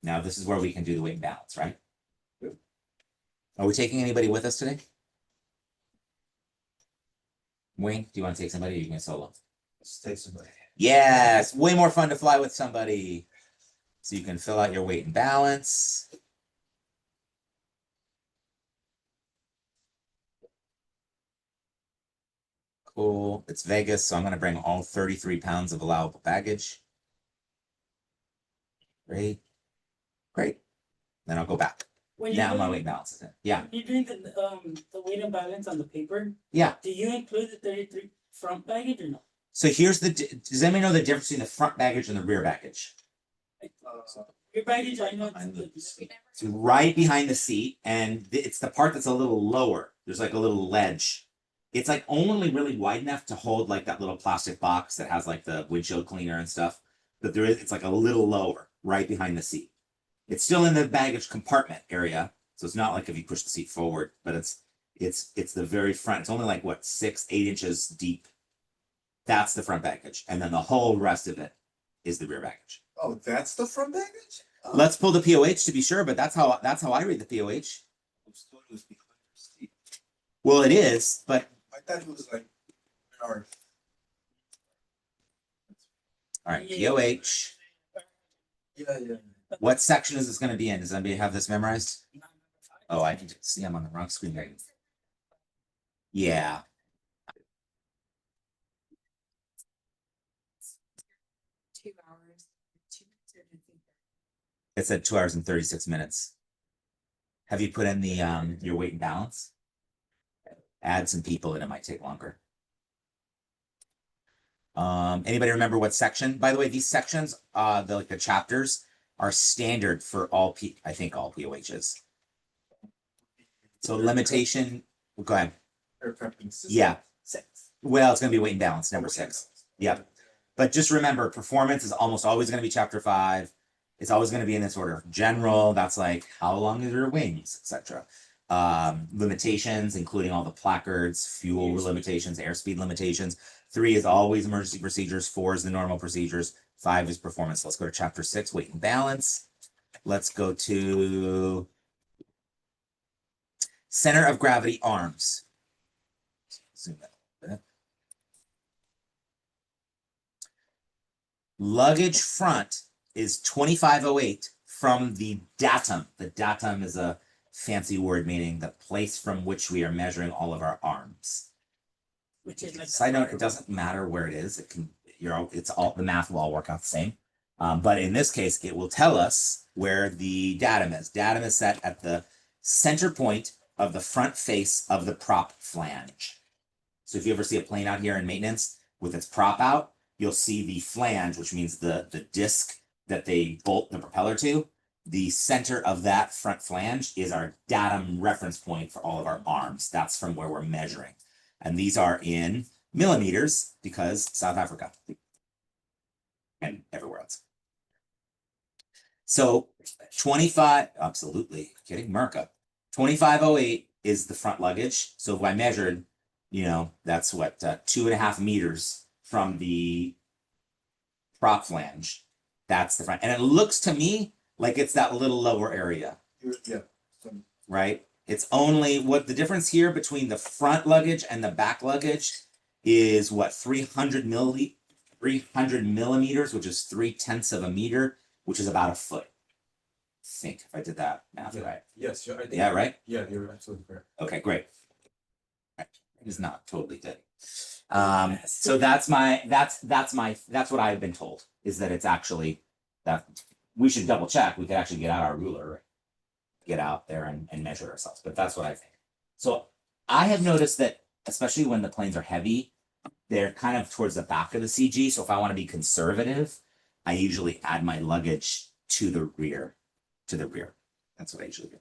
Now this is where we can do the weight and balance, right? Yep. Are we taking anybody with us today? Wayne, do you want to take somebody or are you going solo? Let's take somebody. Yes, way more fun to fly with somebody. So you can fill out your weight and balance. Cool. It's Vegas, so I'm gonna bring all 33 pounds of allowable baggage. Great. Great. Then I'll go back. When you're Now my doing- weight balance is in. Yeah. when you're doing the weight and balance on the paper, Yeah. do you include the 33 front baggage or no? So here's does anybody know the difference between the front baggage and the rear baggage? Your baggage, I know I know. it's It's right behind the seat, and it's the part that's a little lower. There's like a little ledge. It's like only really wide enough to hold like that little plastic box that has like the windshield cleaner and stuff. But it's like a little lower, right behind the seat. It's still in the baggage compartment area, so it's not like if you push the seat forward, but it's the very front. It's only like what 6-8 inches deep. That's the front baggage, and then the whole rest of it is the rear baggage. Oh, that's the front baggage? Oh. Let's pull the POH to be sure, but that's how I read the POH. It was behind your seat. Well, it is, but I thought it was like, our all right, Yeah. POH. yeah. What section is this going to be in? Does anybody have this memorized? Oh, I can just see I'm on the wrong screen right. Yeah. 2 hours, 2 minutes or anything. It said 2 hours and 36 minutes. Have you put in the your weight and balance? Add some people and it might take longer. Anybody remember what section? By the way, these sections, the chapters are standard for all I think all POHs. So limitation, go ahead. Aircraft system. Yeah. Well, it's gonna be weight and balance, number 6. Yeah. But just remember, performance is almost always going to be chapter 5. It's always going to be in this order. General, that's like how long are your wings, etc. Limitations, including all the placards, fuel limitations, airspeed limitations. 3 is always emergency procedures. 4 is the normal procedures. 5 is performance. Let's go to chapter 6, weight and balance. Let's go to center of gravity arms. Zoom that a bit. Luggage front is 2508 from the datum. The datum is a fancy word meaning the place from which we are measuring all of our arms. which is like. Side note, it doesn't matter where it is. It can, it's all, the math will all work out the same. But in this case, it will tell us where the datum is. Datum is set at the center point of the front face of the prop flange. So if you ever see a plane out here in maintenance with its prop out, you'll see the flange, which means the disc that they bolt the propeller to. The center of that front flange is our datum reference point for all of our arms. That's from where we're measuring. And these are in millimeters because South Africa and everywhere else. So 25, absolutely, kidding, Merca. 2508 is the front luggage. So if I measured, that's what, 2.5 meters from the prop flange. That's the front. And it looks to me like it's that little lower area, Yeah. right? It's only what the difference here between the front luggage and the back luggage is what 300 millimeters, which is 3/10 of a meter, which is about a foot. I think if I did that math right. Yes, I think. Yeah, right? Yeah, you're absolutely correct. Okay, great. It is not totally dead. So that's what I've been told is that it's actually that we should double check. We could actually get out our ruler, get out there and measure ourselves, but that's what I think. So I have noticed that especially when the planes are heavy, they're kind of towards the back of the CG. So if I want to be conservative, I usually add my luggage to the rear. That's what I usually do.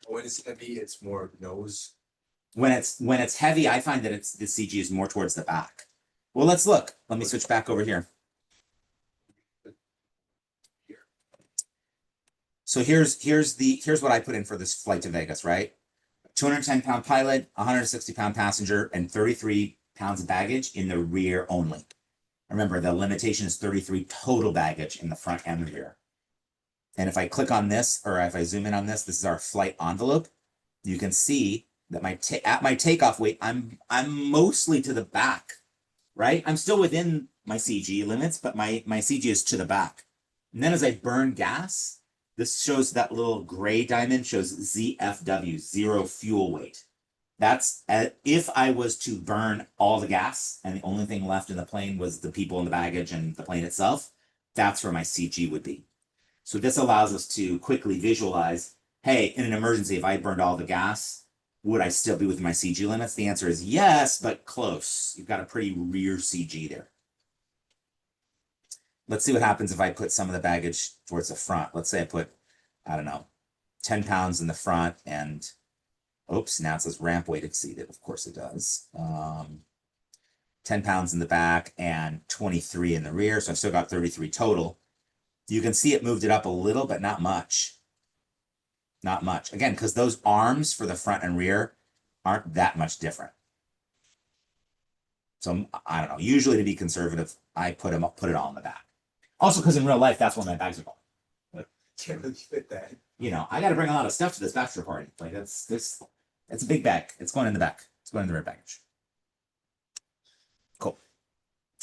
When it's heavy, it's more nose. When it's heavy, I find that the CG is more towards the back. Well, let's look. Let me switch back over here. So here's what I put in for this flight to Vegas, right? 210-pound pilot, 160-pound passenger, and 33 pounds of baggage in the rear only. Remember, the limitation is 33 total baggage in the front and the rear. And if I click on this, or if I zoom in on this, this is our flight envelope. You can see that at my takeoff weight, I'm mostly to the back, right? I'm still within my CG limits, but my CG is to the back. And then as I burn gas, this shows that little gray diamond shows ZFW, zero fuel weight. That's if I was to burn all the gas and the only thing left in the plane was the people in the baggage and the plane itself, that's where my CG would be. So this allows us to quickly visualize, hey, in an emergency, if I burned all the gas, would I still be within my CG limits? The answer is yes, but close. You've got a pretty rear CG there. Let's see what happens if I put some of the baggage towards the front. Let's say I put, I don't know, 10 pounds in the front and, oops, now it says ramp weight exceeded. Of course it does. 10 pounds in the back and 23 in the rear. So I've still got 33 total. You can see it moved it up a little, but not much. Not much. Again, because those arms for the front and rear aren't that much different. So I don't know. Usually to be conservative, I put it all in the back. Also, because in real life, that's where my bags are going. Can't really fit that. You know, I got to bring a lot of stuff to this bachelor party. Like it's a big bag. It's going in the back. It's going in the rear baggage. Cool.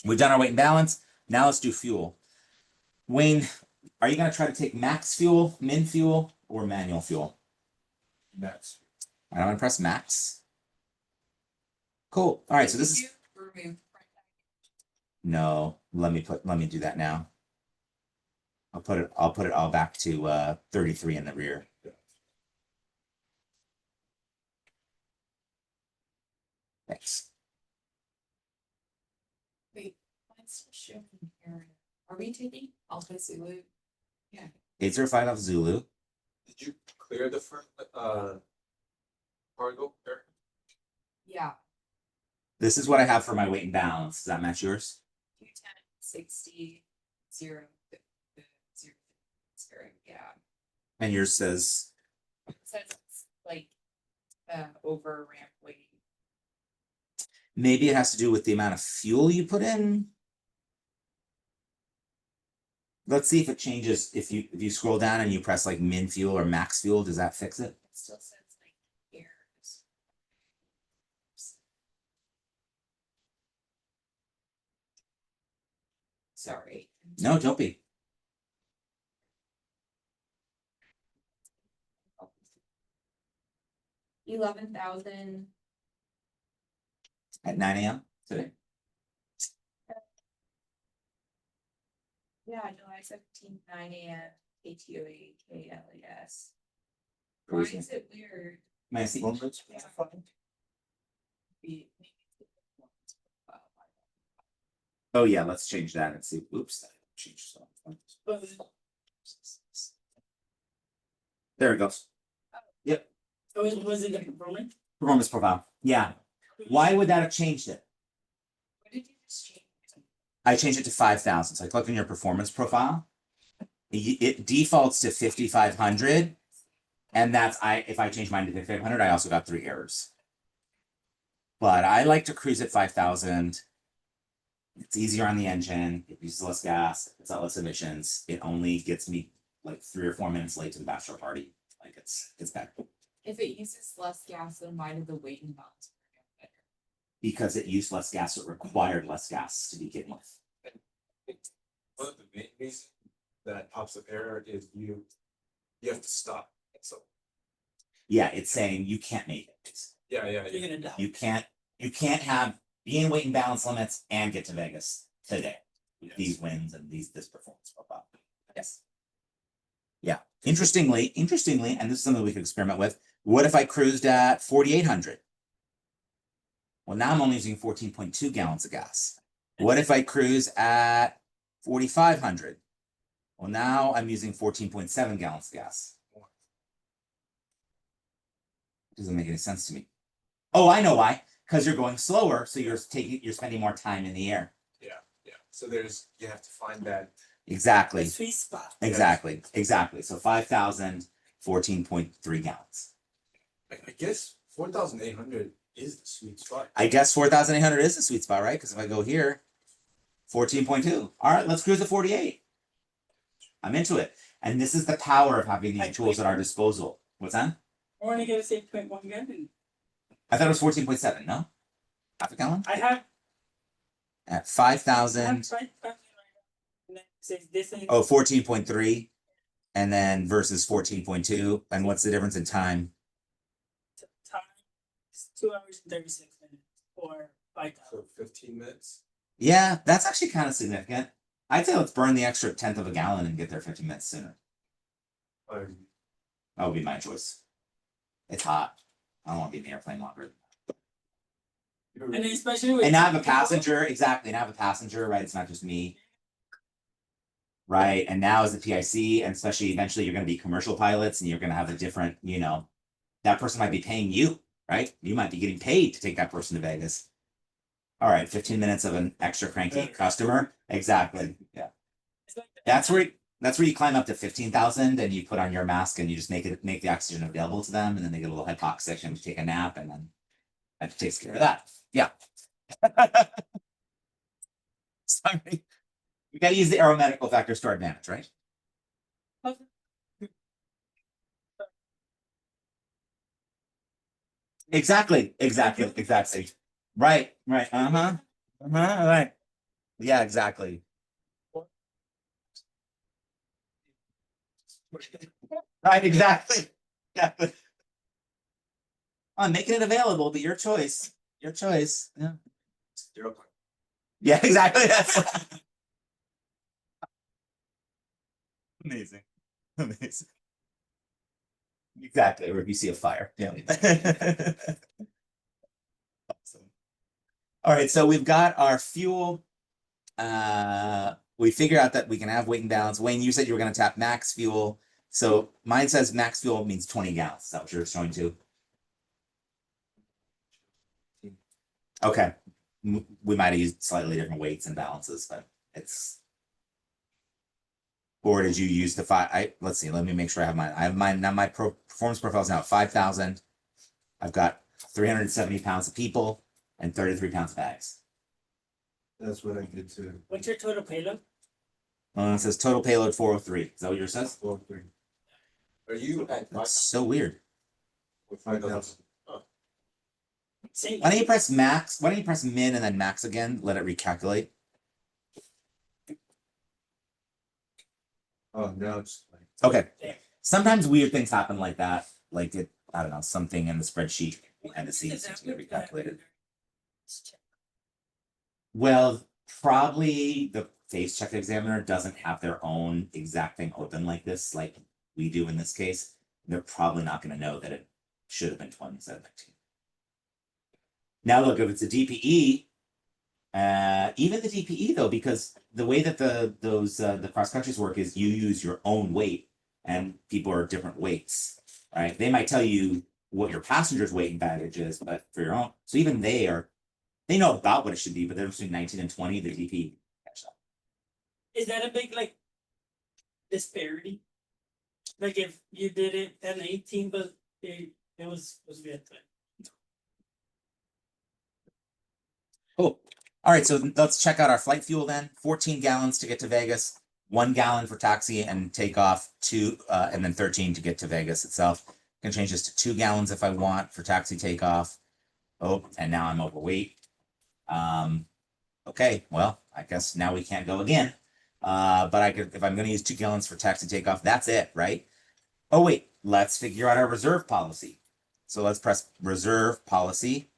We've done our weight and balance. Now let's do fuel. Wayne, are you going to try to take max fuel, min fuel, or manual fuel? Max. I'm going to press max. Cool. All right. So this is. You remove front package. No, let me do that now. I'll put it all back to 33 in the rear. Thanks. Wait, let's show me here. Are we taking Alpha Zulu? Yeah. 805 Alpha Zulu. Did you clear the front cargo there? Yeah, This is what I have for my weight and balance. Does that match yours? 210, 60, 0, 0, 0, yeah. And yours says, It says it's like over ramp weight. maybe it has to do with the amount of fuel you put in. Let's see if it changes. If you scroll down and you press like min fuel or max fuel, does that fix it? It still says like errors. Sorry. No, don't be. $11,000. At 9 a.m. today. Yeah, July 17th, 9 a.m. KTOA KLAS. Why Cruising. is it weird? May I see? Yeah. Be- Oh yeah, let's change that and see. Oops, that changed something. There it goes. Yep, Oh, was it the performance? performance profile. Yeah. Why would that have changed it? What did you just change? I changed it to 5,000. So I click on your performance profile. It defaults to 5,500. And that's if I change mine to 5,500, I also got 3 errors. But I like to cruise at 5,000. It's easier on the engine. It uses less gas. It's got less emissions. It only gets me like 3 or 4 minutes late to the bachelor party. Like it's better If it uses less gas, then why did the weight and balance work out better? because it used less gas. So it required less gas to begin with. One of the main reasons that pops up error is you have to stop. So Yeah, it's saying you can't make it. yeah. You're gonna die. You can't have be in weight and balance limits and get to Vegas today. With these wins and this performance profile. Yes. Yeah. Interestingly, and this is something we could experiment with. What if I cruised at 4,800? Well, now I'm only using 14.2 gallons of gas. What if I cruise at 4,500? Well, now I'm using 14.7 gallons of gas. Doesn't make any sense to me. Oh, I know why. Because you're going slower, so you're spending more time in the air. Yeah. So you have to find that. Exactly. The sweet spot. Exactly. So 5,000, 14.3 gallons. I guess 4,800 is the sweet spot. I guess 4,800 is the sweet spot, right? Because if I go here, 14.2. All right, let's cruise at 48. I'm into it. And this is the power of having these tools at our disposal. What's that? I wanna get a 6.1 gallon. I thought it was 14.7, no? Half a gallon? I have At 5,000. tried right now. And then it says this and Oh, 14.3. And then versus 14.2. And what's the difference in time? time 2 hours and 36 minutes or 5,000. So 15 minutes. Yeah, that's actually kind of significant. I'd say let's burn the extra tenth of a gallon and get there 15 minutes sooner. Um, That would be my choice. It's hot. I don't want to be in the airplane longer. And then especially with And not have a passenger, exactly, and have a passenger, right? It's not just me. Right, and now as the PIC, and especially eventually you're gonna be commercial pilots and you're gonna have a different, you know, that person might be paying you, right? You might be getting paid to take that person to Vegas. All right, 15 minutes of an extra cranky customer, exactly, yeah. it's like the- That's where you climb up to 15,000 and you put on your mask and you just make the oxygen available to them and then they get a little hypoxic and take a nap and then that takes care of that. Yeah. Sorry. We gotta use the aeromedical factors to our advantage, right? Exactly. Right. Right. Yeah, exactly. Right, exactly. Yeah. I'm making it available, but your choice. Your choice. Yeah. 0. Yeah, exactly. That's amazing. Amazing. Exactly. Or if you see a fire. Yeah. Awesome. All right, so we've got our fuel. We figure out that we can have weight and balance. Wayne, you said you were going to tap max fuel. So mine says max fuel means 20 gallons. Is that what you're showing too? Okay. We might have used slightly different weights and balances, but it's. Or did you use the let's see, let me make sure I have mine. I have mine now. My performance profile is now 5,000. I've got 370 pounds of people and 33 pounds of bags. That's what I did too. What's your total payload? It says total payload 403. Is that what yours says? 4-3. Are you at That's so weird. 5,000? Same. Why don't you press max? Why don't you press min and then max again? Let it recalculate. Oh, no, it's like. Okay. Sometimes weird things happen like that. Like I don't know, something in the spreadsheet behind the scenes to get recalculated. Well, probably the face check examiner doesn't have their own exact thing open like this, like we do in this case. They're probably not going to know that it should have been 20 instead of 19. Now, look, if it's a DPE, even the DPE though, because the way that the cross countries work is you use your own weight, and people are different weights, right? They might tell you what your passenger's weight and baggage is, but for your own, so even they know about what it should be, but they're between 19 and 20, the DP. Is that a big like disparity? Like if you did it at 18, but it was supposed to be at 20. Cool. All right, so let's check out our flight fuel then. 14 gallons to get to Vegas, 1 gallon for taxi and takeoff, 2, and then 13 to get to Vegas itself. I can change this to 2 gallons if I want for taxi takeoff. Oh, and now I'm overweight. Okay, well, I guess now we can't go again. But I could, if I'm going to use 2 gallons for taxi takeoff, that's it, right? Oh, wait, let's figure out our reserve policy. So let's press reserve policy.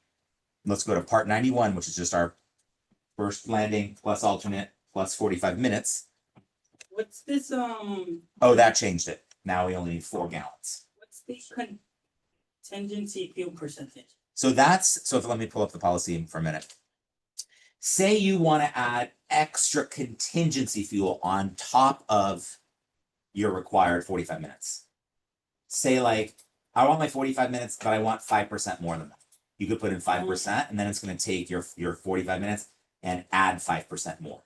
Let's go to part 91, which is just our first landing plus alternate plus 45 minutes. What's this? Oh, that changed it. Now we only need 4 gallons. What's the contingency fuel percentage? So let me pull up the policy for a minute. Say you want to add extra contingency fuel on top of your required 45 minutes. Say like, I want my 45 minutes, but I want 5% more than that. You could put in 5%, and then it's going to take your 45 minutes and add 5% more.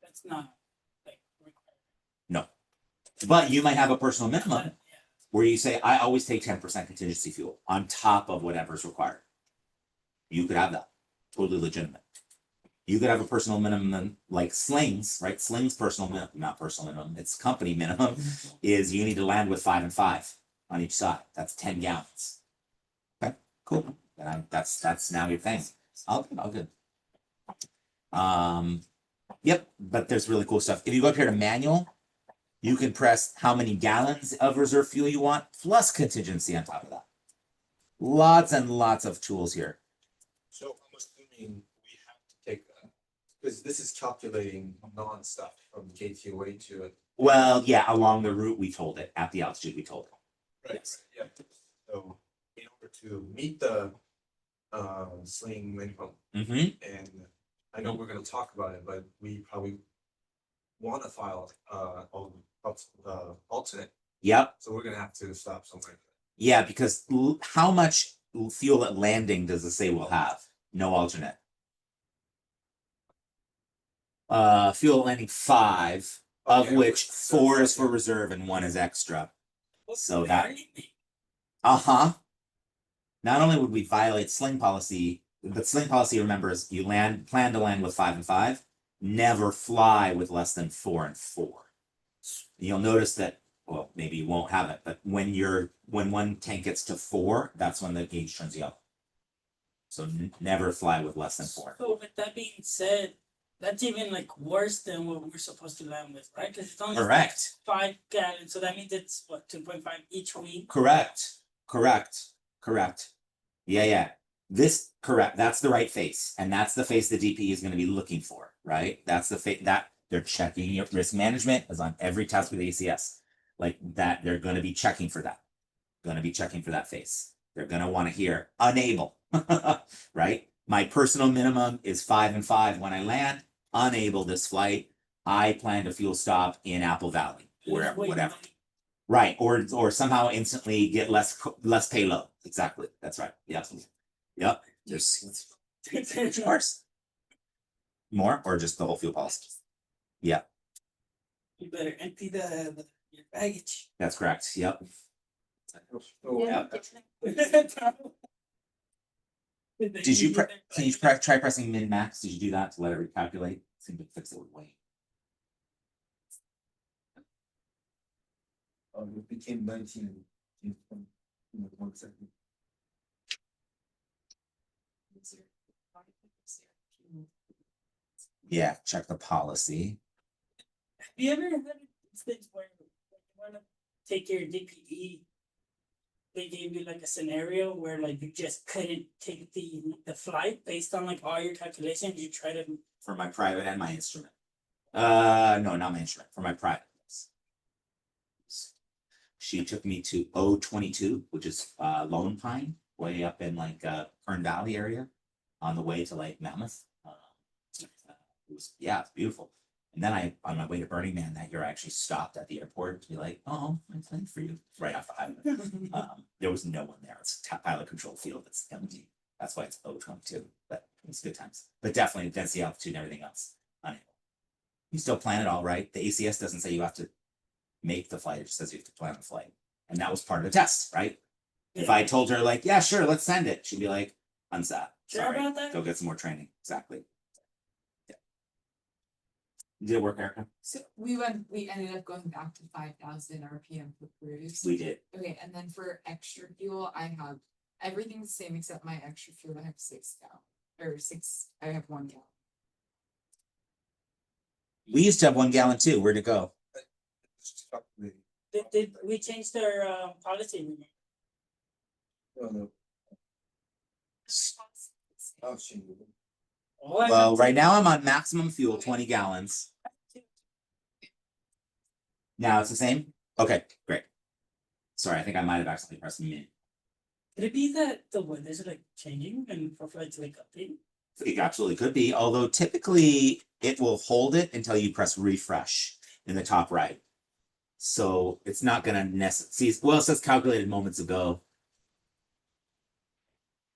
That's not like required. No. But you might have a personal minimum where you say, I always take 10% contingency fuel on top of whatever's required. You could have that. Totally legitimate. You could have a personal minimum like Slings, right? Slings personal minimum, not personal minimum, it's company minimum, is you need to land with 5 and 5 on each side. That's 10 gallons. Okay, cool. And that's now your thing. All good. Yep, but there's really cool stuff. If you go up here to manual, you can press how many gallons of reserve fuel you want, plus contingency on top of that. Lots and lots of tools here. So I'm assuming we have to take, because this is calculating non-stop from KTOA to. Well, yeah, along the route we told it, at the altitude we told it. Right, Yes. yeah. So in order to meet the sling minimum, Mm-hmm. and I know we're gonna talk about it, but we probably wanna file alternate, Yep. so we're gonna have to stop somewhere. Yeah, because how much fuel at landing does it say we'll have? No alternate. Fuel at landing 5, of Okay, which so 4 is for okay. reserve and 1 is extra. What's So the that- value? Uh-huh. Not only would we violate sling policy, but sling policy, remember, is you plan to land with 5 and 5, never fly with less than 4 and 4. You'll notice that, well, maybe you won't have it, but when one tank gets to 4, that's when the gauge turns yellow. So never fly with less than 4. So with that being said, that's even like worse than what we're supposed to land with, right? Because it's only Correct. 5 gallons, so that means it's what 2.5 each week. Correct. Yeah. This correct. That's the right face, and that's the face the DPE is going to be looking for, right? That's the face that they're checking. Your risk management is on every test with ACS, like that. They're going to be checking for that. Going to be checking for that face. They're going to want to hear unable, right? My personal minimum is 5 and 5 when I land. Unable this flight. I plan to fuel stop in Apple Valley, wherever, Wait, whatever. Right, or somehow instantly get less payload. Exactly, that's right. Yep. There's of course more or just the whole fuel policy. Yeah, You better empty your baggage. that's correct. Yep. So, Yeah. Did Did you can you try pressing min max? Did you do that to let it recalculate? Seemed to fix it with weight. it became 19 in 1 second. Yeah, check the policy. Have you ever had an instance where you want to take your DPE? They gave you like a scenario where like you just couldn't take the flight based on like all your calculations. You try to For my private and my instrument. No, not my instrument. For my private. She took me to O22, which is Lone Pine, way up in like Kern Valley area, on the way to like Mammoth. It's beautiful. And then on my way to Burning Man that year, I actually stopped at the airport to be like, oh, I'm playing for you, right off the highway. There was no one there. It's a pilot control field. It's empty. That's why it's O22. But it's good times. But definitely density, altitude, and everything else. Unable. You still plan it all right. The ACS doesn't say you have to make the flight. It just says you have to plan the flight. And that was part of the test, right? If I told her like, yeah, sure, let's send it, she'd be like, unsat. Sure Sorry, about that? go get some more training. Exactly. Yeah. Did it work, Erica? So we ended up going back to 5,000 RPM per cruise. We did. Okay, and then for extra fuel, I have everything's the same except my extra fuel. I have 6 gallon or 6. I have 1 gallon. We used to have 1 gallon too. Where'd it go? Did we changed their policy? No. Oh, shit. Oh, I Well, got right now I'm on maximum fuel, 20 gallons. Now it's the same? Okay, great. Sorry, I think I might have accidentally pressed mute. Could it be that the weather's like changing and for flights like updating? It absolutely could be, although typically it will hold it until you press refresh in the top right. So it's not gonna necessarily, well, it says calculated moments ago.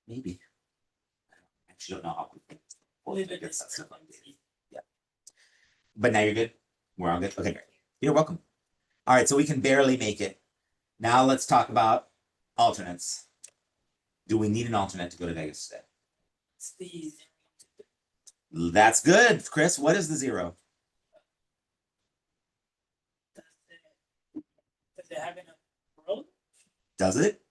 Maybe. I actually don't know how. Well, Leave I it guess as that's stuff like that. frequency. Yeah. But now you're good? We're all good? Okay, great. You're welcome. All right, so we can barely make it. Now let's talk about alternates. Do we need an alternate to go to Vegas today? It's the That's good, Chris. What is the 0? does it have in a world? Does it?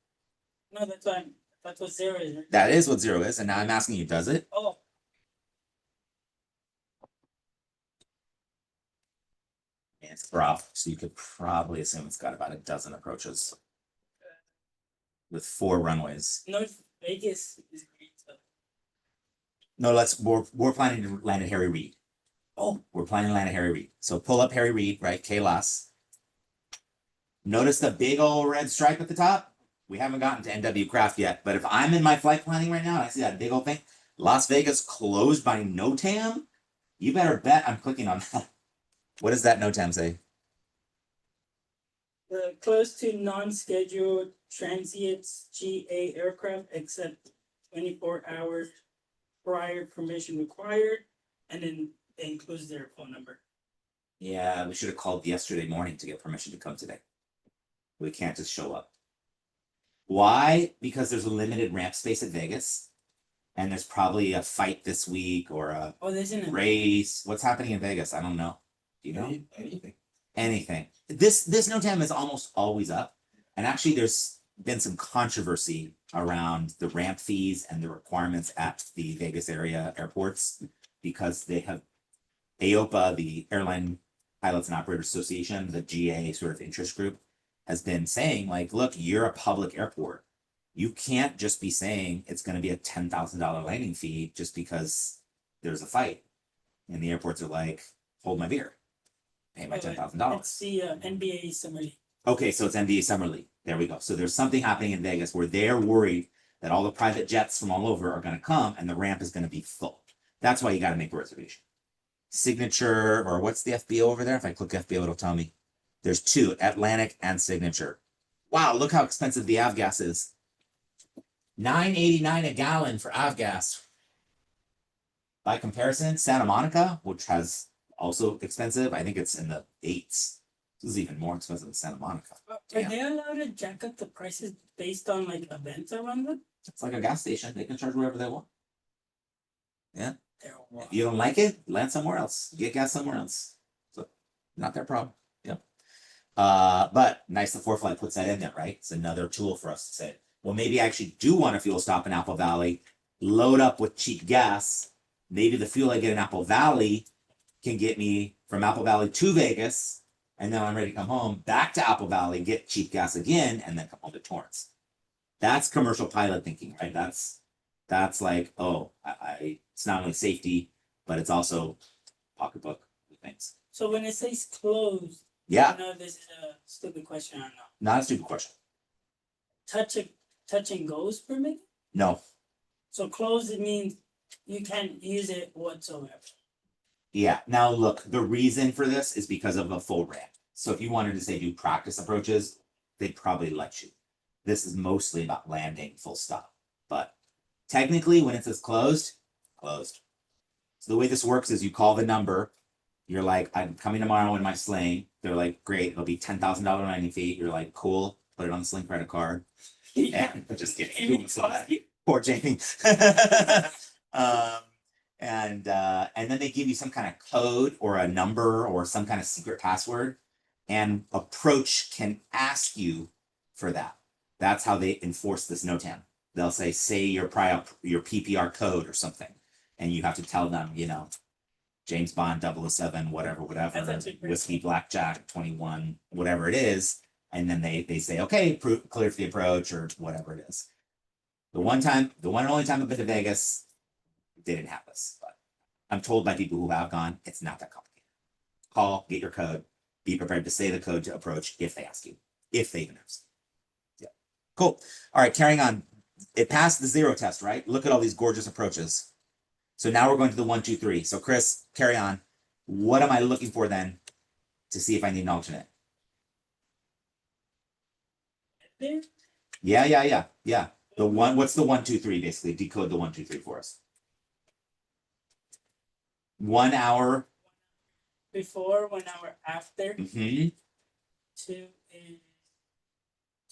No, that's what 0 is. Right? That is what 0 is. And now I'm asking you, does it? Oh, It's rough, so you could probably assume it's got about a dozen approaches. with 4 runways. North Vegas is great. No, we're planning to land at Harry Reid. Oh, we're planning to land at Harry Reid. So pull up Harry Reid, right? KLOS. Notice the big old red stripe at the top? We haven't gotten to NW Craft yet, but if I'm in my flight planning right now and I see that big old thing, Las Vegas closed by NOTAM, you better bet I'm clicking on that. What does that NOTAM say? Close to non-scheduled transients GA aircraft except 24 hours prior permission required, and then it includes their phone number. Yeah, we should have called yesterday morning to get permission to come today. We can't just show up. Why? Because there's a limited ramp space at Vegas, and there's probably a fight this week or a Oh, there's an race. What's happening in Vegas? I don't know. Do you know? Anything. Anything. This NOTAM is almost always up. And actually there's been some controversy around the ramp fees and the requirements at the Vegas area airports because they have AOPA, the Airline Pilots and Operators Association, the GA sort of interest group, has been saying like, look, you're a public airport. You can't just be saying it's going to be a $10,000 landing fee just because there's a fight. And the airports are like, hold my beer. Pay my $10,000. It's the NBA Summer League. Okay, so it's NBA Summer League. There we go. So there's something happening in Vegas where they're worried that all the private jets from all over are going to come and the ramp is going to be full. That's why you got to make a reservation. Signature, or what's the FBO over there? If I click FBO, it'll tell me. There's 2, Atlantic and Signature. Wow, look how expensive the avgas is. $9.89 a gallon for avgas. By comparison, Santa Monica, which has also expensive, I think it's in the 8s. This is even more expensive than Santa Monica. Are Damn. they allowed to jack up the prices based on like events around them? It's like a gas station. They can charge whatever they want. They're If you don't like it, land somewhere else. Get gas somewhere else. So not their problem. Yep. But nice the ForeFlight puts that in there, right? It's another tool for us to say, well, maybe I actually do want a fuel stop in Apple Valley, load up with cheap gas. Maybe the fuel I get in Apple Valley can get me from Apple Valley to Vegas, and then I'm ready to come home, back to Apple Valley, get cheap gas again, and then come home to Torrance. That's commercial pilot thinking, right? That's like, oh, it's not only safety, but it's also pocketbook things. So when it says closed, Yeah, I know this is a stupid question, I don't know. not a stupid question. Touch and goes permit? No. So closed, it means you can't use it whatsoever. Yeah. Now look, the reason for this is because of a full ramp. So if you wanted to say do practice approaches, they'd probably let you. This is mostly about landing full stop. But technically when it says closed, closed. So the way this works is you call the number. You're like, I'm coming tomorrow in my Sling. They're like, great, it'll be $10,000 landing fee. You're like, cool, put it on the Sling credit card. Yeah, just kidding. Poor Jamie. And then they give you some kind of code or a number or some kind of secret password, and approach can ask you for that. That's how they enforce this NOTAM. They'll say your PPR code or something, and you have to tell them, you know, James Bond 007, whatever, whiskey blackjack 21, whatever it is, and then they say, okay, clear for the approach or whatever it is. The one and only time I've been to Vegas, they didn't have this, but I'm told by people who have gone, it's not that complicated. Call, get your code, be prepared to say the code to approach if they ask you, if they even ask you. Yeah, cool. All right, carrying on. It passed the 0 test, right? Look at all these gorgeous approaches. So now we're going to the 1, 2, 3. So Chris, carry on. What am I looking for then to see if I need an alternate? There? Yeah. The one, what's the 1, 2, 3 basically? Decode the 1, 2, 3 for us. 1 hour. Before, 1 hour after. Mm-hmm. 2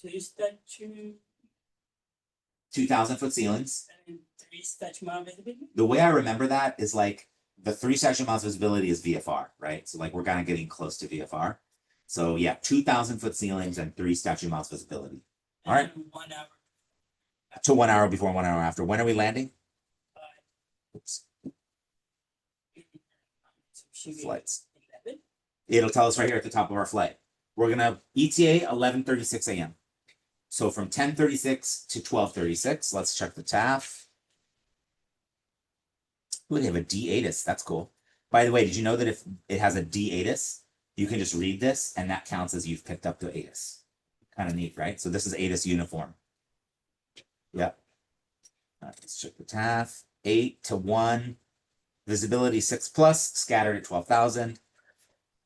is statue 2,000 foot ceilings. and 3 statue mile visibility. The way I remember that is like the 3 statue miles visibility is VFR, right? So like we're kind of getting close to VFR. So yeah, 2,000 foot ceilings and 3 statue miles visibility. All right. And 1 hour. To 1 hour before, 1 hour after. When are we landing? Oops. Should be Flights. 11. It'll tell us right here at the top of our flight. We're gonna ETA 11:36 a.m. So from 1036 to 1236, let's check the TAF. Ooh, they have a D ATIS. That's cool. By the way, did you know that if it has a D ATIS, you can just read this and that counts as you've picked up the ATIS. Kind of neat, right? So this is ATIS uniform. Yep. All right, let's check the TAF. 8 to 1. Visibility 6+, scattered at 12,000.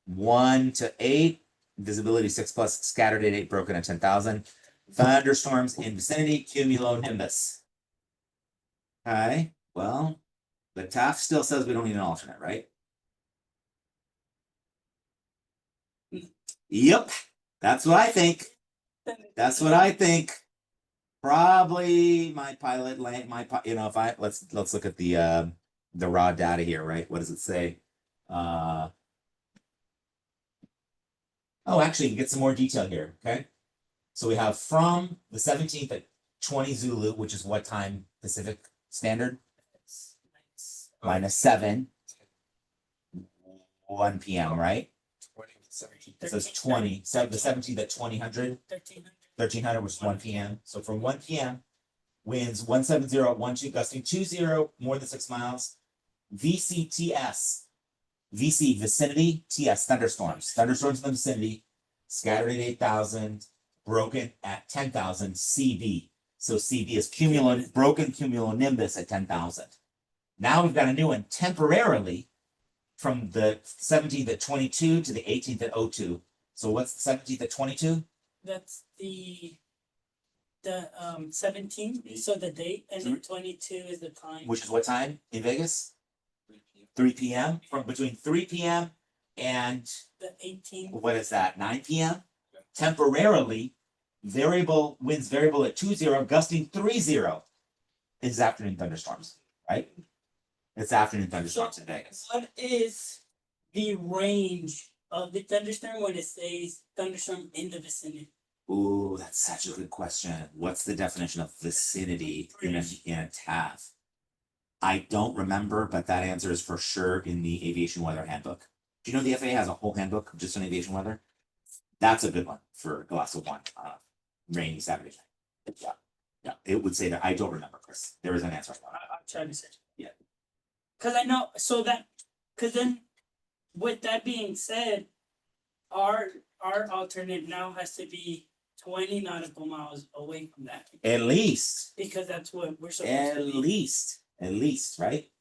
1 to 8. Visibility 6+, scattered at 8, broken at 10,000. Thunderstorms in vicinity, cumulonimbus. Okay, well, the TAF still says we don't need an alternate, right? Yep, that's what I think. That's what I think. Probably my pilot lane, if I let's look at the raw data here, right? What does it say? Oh, actually, you get some more detail here. Okay, so we have from the 17th at 20 Zulu, which is what time Pacific Standard? -7, 1 p.m. Right? 17. It says 20. So the 17th at 2000. 1300, which is 1 p.m. So from 1 p.m. winds 170, 12, gusting 20, more than 6 miles. VCTS. VC vicinity, TS thunderstorms. Thunderstorms in the vicinity, scattered at 8,000, broken at 10,000, CB. So CB is broken cumulonimbus at 10,000. Now we've got a new one temporarily from the 17th at 22 to the 18th at 02. So what's the 17th at 22? That's the 17th, so the date, and then 22 is the time. Which is what time in Vegas? 3 p.m. From between 3 p.m. and The 18th. what is that? 9 p.m. Temporarily, winds variable at 20, gusting 30 is afternoon thunderstorms, right? It's afternoon thunderstorms in Vegas. What is the range of the thunderstorm when it says thunderstorm in the vicinity? Ooh, that's such a good question. What's the definition of vicinity in a TAF? I don't remember, but that answer is for sure in the aviation weather handbook. Do you know the FAA has a whole handbook just on aviation weather? That's a good one for a glass of wine, rainy Saturday night. Yeah, it would say that. I don't remember, Chris. There is an answer. I'll try to search. Yeah. Because I know, because then, with that being said, our alternate now has to be 20 nautical miles away from that. At least. Because that's what we're supposed to be. At least, right?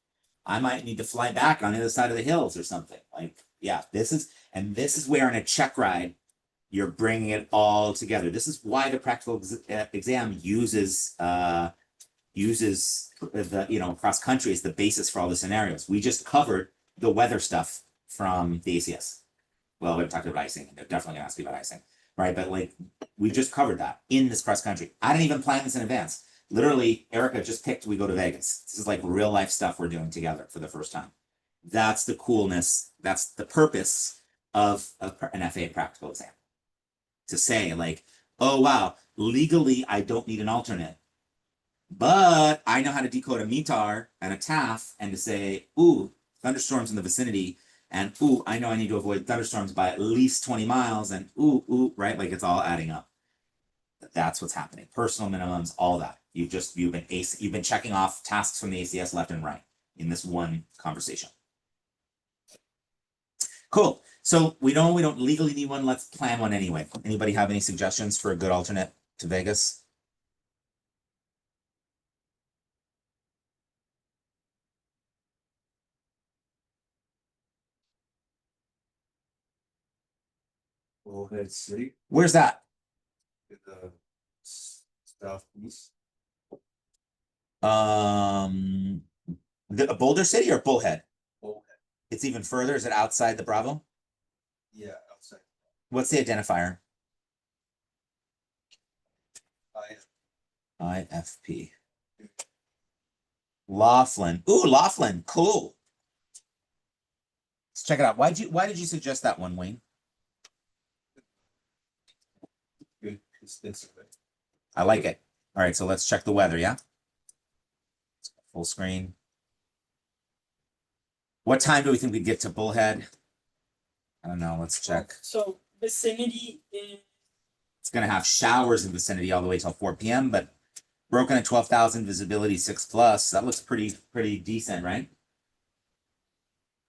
I might need to fly back on the other side of the hills or something. Like, yeah, this is where in a check ride, you're bringing it all together. This is why the practical exam uses the, cross country as the basis for all the scenarios. We just covered the weather stuff from the ACS. Well, we've talked about icing. They're definitely gonna ask you about icing, right? But like, we just covered that in this cross country. I didn't even plan this in advance. Literally, Erica just picked, we go to Vegas. This is like real life stuff we're doing together for the first time. That's the coolness. That's the purpose of an FAA practical exam. To say like, oh, wow, legally, I don't need an alternate, but I know how to decode a METAR and a TAF and to say, ooh, thunderstorms in the vicinity. And ooh, I know I need to avoid thunderstorms by at least 20 miles. And ooh, right? Like it's all adding up. That's what's happening. Personal minimums, all that. You've been checking off tasks from the ACS left and right in this one conversation. Cool. So we don't legally need one. Let's plan one anyway. Anybody have any suggestions for a good alternate to Vegas? Bullhead City, Where's that? in the southeast. The Boulder City or Bullhead? Bullhead. It's even further. Is it outside the Bravo? Yeah, outside. What's the identifier? I IFP. Laughlin. Ooh, Laughlin. Cool. Let's check it out. Why did you suggest that one, Wayne? good extensively. I like it. All right, so let's check the weather, yeah? Full screen. What time do we think we'd get to Bullhead? I don't know. Let's check. So vicinity is It's gonna have showers in the vicinity all the way till 4 p.m., but broken at 12,000, visibility 6+. That looks pretty decent, right?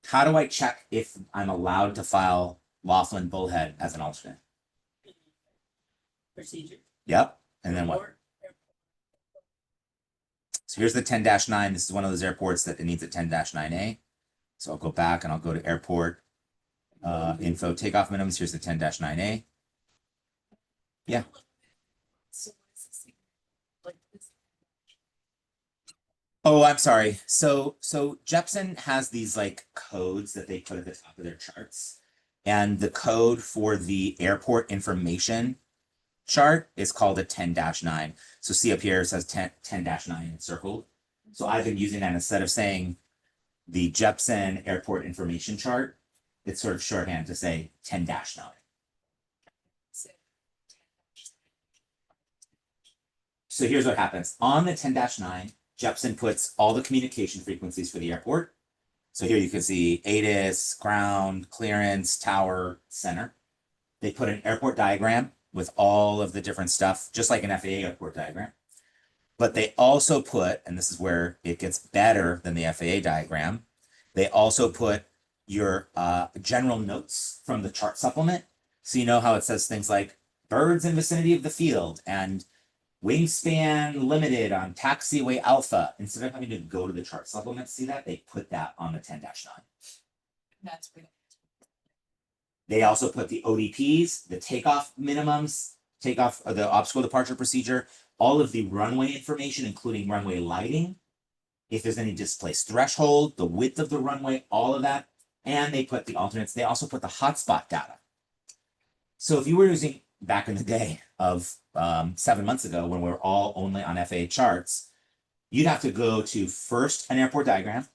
How do I check if I'm allowed to file Laughlin Bullhead as an alternate? Procedure. Yep. And then what? Report. So here's the 10-9. This is one of those airports that it needs a 10-9A. So I'll go back and I'll go to airport info takeoff minimums. Here's the 10-9A. Yeah. So what is this? Like this? Oh, I'm sorry. So Jepsen has these like codes that they put at the top of their charts. And the code for the airport information chart is called a 10-9. So see up here, it says 10-9 circled. So I've been using that instead of saying the Jepsen airport information chart. It's sort of shorthand to say 10-9. So- So here's what happens. On the 10-9, Jepsen puts all the communication frequencies for the airport. So here you can see ATIS, ground, clearance, tower, center. They put an airport diagram with all of the different stuff, just like an FAA airport diagram. But they also put, and this is where it gets better than the FAA diagram, they also put your general notes from the chart supplement. So you know how it says things like birds in vicinity of the field and wingspan limited on taxiway alpha. Instead of having to go to the chart supplement to see that, they put that on the 10-9. That's pretty. They also put the ODPs, the takeoff minimums, takeoff of the obstacle departure procedure, all of the runway information, including runway lighting, if there's any displaced threshold, the width of the runway, all of that. And they put the alternates. They also put the hotspot data. So if you were using back in the day of 7 months ago when we were all only on FAA charts, you'd have to go to first an airport diagram,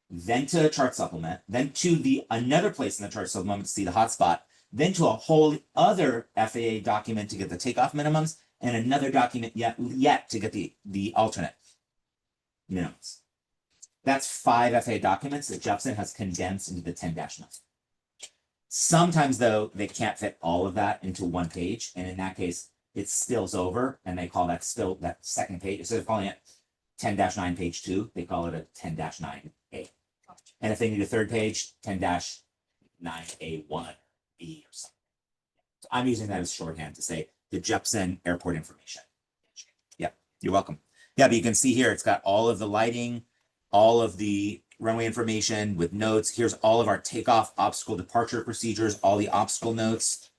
then to a chart supplement, then to another place in the chart supplement to see the hotspot, then to a whole other FAA document to get the takeoff minimums, and another document yet to get the alternate minimums. That's 5 FAA documents that Jepsen has condensed into the 10-9. Sometimes though, they can't fit all of that into one page. And in that case, it spills over and they call that second page. Instead of calling it 10-9 page 2, they call it a 10-9A. And if they need a third page, 10-9A1 B or something. So I'm using that as shorthand to say the Jepsen airport information. Yeah, you're welcome. Yeah, but you can see here, it's got all of the lighting, all of the runway information with notes. Here's all of our takeoff obstacle departure procedures, all the obstacle notes.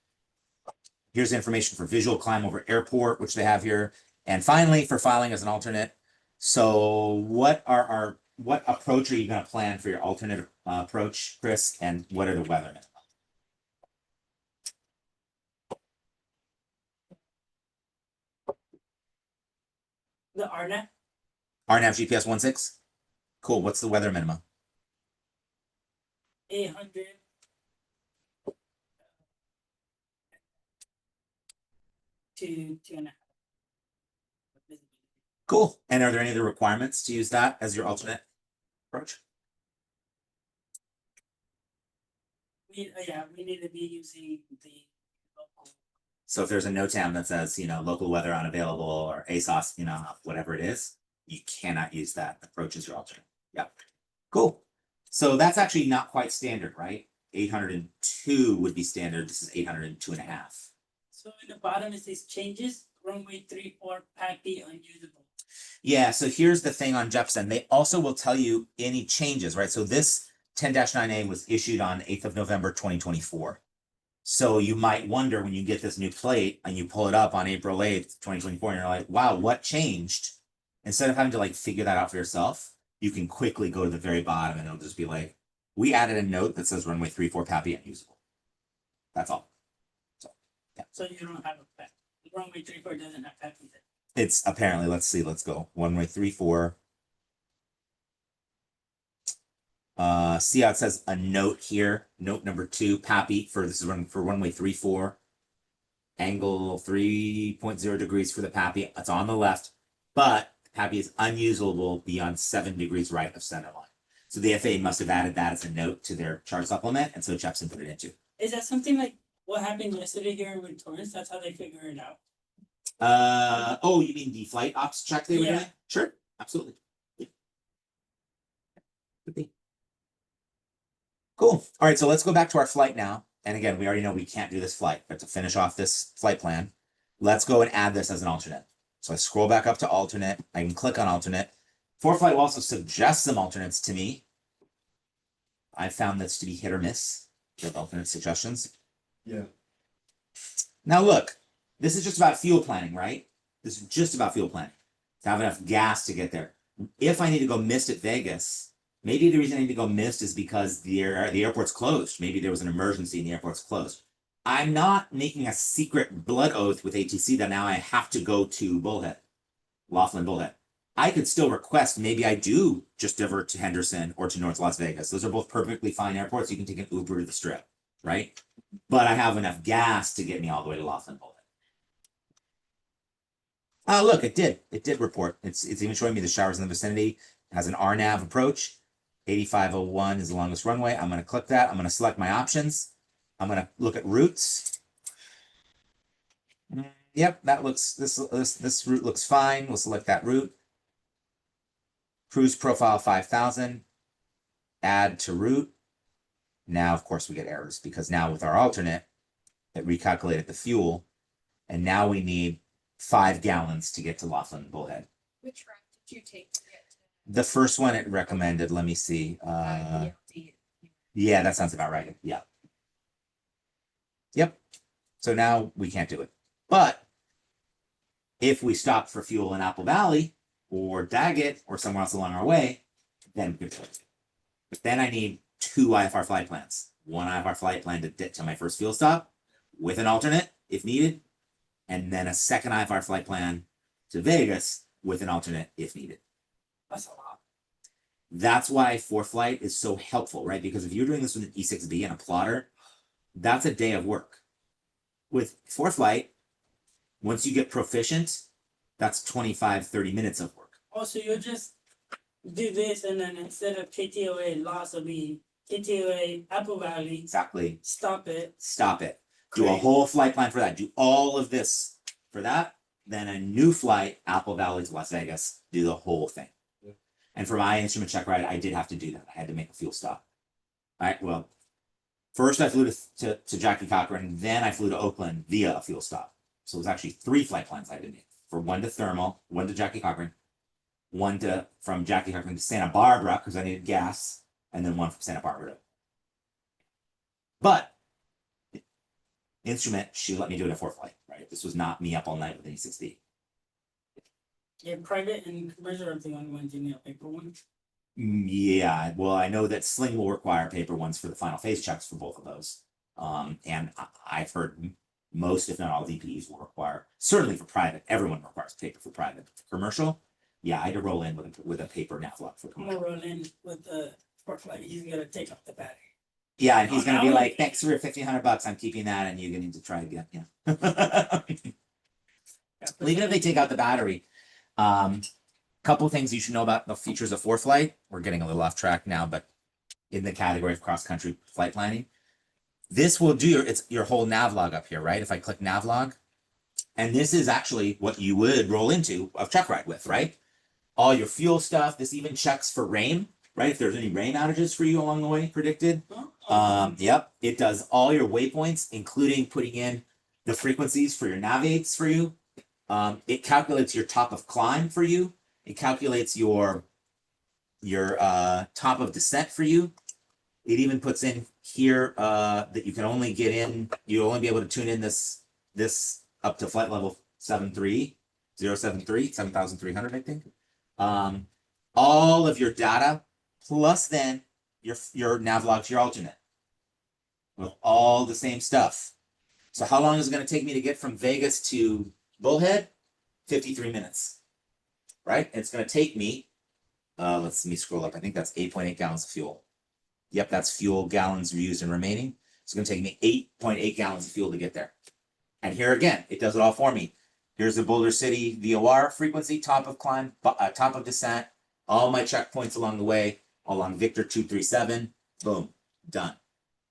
Here's information for visual climb over airport, which they have here. And finally, for filing as an alternate. So what approach are you going to plan for your alternate approach, Chris? And what are the weather minimums? The RNAV. RNAV GPS 16? Cool. What's the weather minimum? 800. To 2.5. Cool. And are there any other requirements to use that as your alternate approach? Yeah, we need to be using the local. So if there's a NOTAM that says, local weather unavailable or ASOS, whatever it is, you cannot use that approach as your alternate. Yeah. Cool. So that's actually not quite standard, right? 802 would be standard. This is 802.5. So in the bottom it says changes, runway 34, PACI unusable. Yeah, so here's the thing on Jepsen. They also will tell you any changes, right? So this 10-9A was issued on 8th of November, 2024. So you might wonder when you get this new plate and you pull it up on April 8th, 2024, and you're like, wow, what changed? Instead of having to figure that out for yourself, you can quickly go to the very bottom and it'll just be like, we added a note that says runway 34 PAPI unusable. That's all. So, yeah. So you don't have a PAPI. Runway 34 doesn't have PAPI then. It's apparently, let's see, let's go. Runway 34. See how it says a note here, note number 2, PAPI for runway 34. Angle 3.0 degrees for the PAPI. It's on the left, but PAPI is unusable beyond 7 degrees right of center line. So the FAA must have added that as a note to their chart supplement, and so Jepsen put it into. Is that something like what happened yesterday here with Torrance, that's how they figure it out. Oh, you mean the flight ops check they were Yeah. doing? Sure, absolutely. Yeah. Could be. Cool. All right, so let's go back to our flight now. And again, we already know we can't do this flight, but to finish off this flight plan, let's go and add this as an alternate. So I scroll back up to alternate. I can click on alternate. ForeFlight will also suggest some alternates to me. I found this to be hit or miss, with alternate suggestions. Yeah. Now look, this is just about fuel planning, right? This is just about fuel planning. To have enough gas to get there. If I need to go missed at Vegas, maybe the reason I need to go missed is because the airport's closed. Maybe there was an emergency and the airport's closed. I'm not making a secret blood oath with ATC that now I have to go to Bullhead, Laughlin Bullhead. I could still request, maybe I do just divert to Henderson or to North Las Vegas. Those are both perfectly fine airports. You can take an Uber to the Strip, right? But I have enough gas to get me all the way to Laughlin Bullhead. Look, it did. It did report. It's even showing me the showers in the vicinity. It has an RNAV approach. 8501 is the longest runway. I'm going to click that. I'm going to select my options. I'm going to look at routes. Yep, that looks, this route looks fine. We'll select that route. Cruise profile 5000. Add to route. Now, of course, we get errors because now with our alternate, it recalculated the fuel. And now we need 5 gallons to get to Laughlin Bullhead. Which route did you take to get to? The first one it recommended, let me see. ELD? Yeah, that sounds about right. Yeah. Yep. So now we can't do it. But if we stop for fuel in Apple Valley or Daggett or somewhere else along our way, then we can do it. But then I need 2 IFR flight plans. One IFR flight plan to get to my first fuel stop with an alternate if needed. And then a second IFR flight plan to Vegas with an alternate if needed. That's a lot. That's why ForeFlight is so helpful, right? Because if you're doing this with an E6B and a plotter, that's a day of work. With ForeFlight, once you get proficient, that's 25, 30 minutes of work. Also, you'll just do this and then instead of KTOA loss will be KTOA Apple Valley, Exactly. stop it. Stop it. Do a Great. whole flight plan for that. Do all of this for that. Then a new flight, Apple Valley to Las Vegas, do the whole thing. Yeah. And for my instrument check ride, I did have to do that. I had to make a fuel stop. All right, well, first I flew to Jackie Cochran, then I flew to Oakland via a fuel stop. So it was actually 3 flight plans I had to make. For one to Thermal, one to Jackie Cochran, one from Jackie Cochran to Santa Barbara, because I needed gas, and then one from Santa Barbara to. But instrument, she let me do it at ForeFlight, right? This was not me up all night with an E6D. Yeah, private and commercial are the only ones you need a paper one. Yeah, well, I know that Sling will require paper ones for the final phase checks for both of those. And I've heard most, if not all, DPEs will require, certainly for private, everyone requires paper for private. For commercial, yeah, I had to roll in with a paper navlog for I'm gonna commercial. roll in with the sport flight. He's gonna take off the battery. Yeah, and he's Oh, gonna be now like, we- thanks for your $1,500, I'm keeping that, and you're gonna need to try again. Yeah. Even if they take out the battery, couple things you should know about the features of ForeFlight. We're getting a little off track now, but in the category of cross-country flight planning, this will do your whole navlog up here, right? If I click navlog, and this is actually what you would roll into a truck ride with, right? All your fuel stuff. This even checks for rain, right? If there's any rain outages for you along the way predicted. Yep, it does all your waypoints, including putting in the frequencies for your navigates for you. It calculates your top of climb for you. It calculates your top of descent for you. It even puts in here that you can only get in, you'll only be able to tune in this up to flight level 73073, I think. All of your data, plus then your navlog to your alternate. With all the same stuff. So how long is it going to take me to get from Vegas to Bullhead? 53 minutes. Right? It's going to take me, let me scroll up. I think that's 8.8 gallons of fuel. Yep, that's fuel gallons used and remaining. It's going to take me 8.8 gallons of fuel to get there. And here again, it does it all for me. Here's the Boulder City VOR frequency, top of climb, top of descent, all my checkpoints along the way, along Victor 237. Boom, done.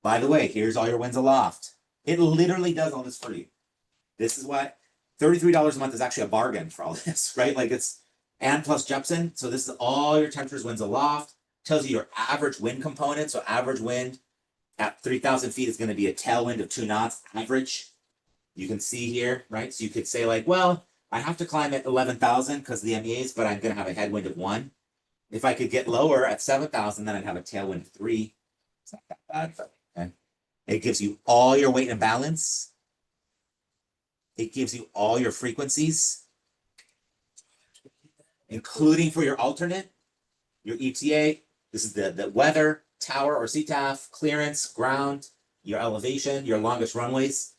By the way, here's all your winds aloft. It literally does all this for you. This is why $33 a month is actually a bargain for all this, right? Like it's, and plus Jepson. So this is all your temperatures, winds aloft, tells you your average wind component. So average wind at 3,000 feet is going to be a tailwind of 2 knots average. You can see here, right? So you could say like, well, I have to climb at 11,000 because of the MEAs, but I'm going to have a headwind of 1. If I could get lower at 7,000, then I'd have a tailwind of 3. It's not that bad, but okay. It gives you all your weight and balance. It gives you all your frequencies, including for your alternate, your ETA. This is the weather, tower or CTAF, clearance, ground, your elevation, your longest runways.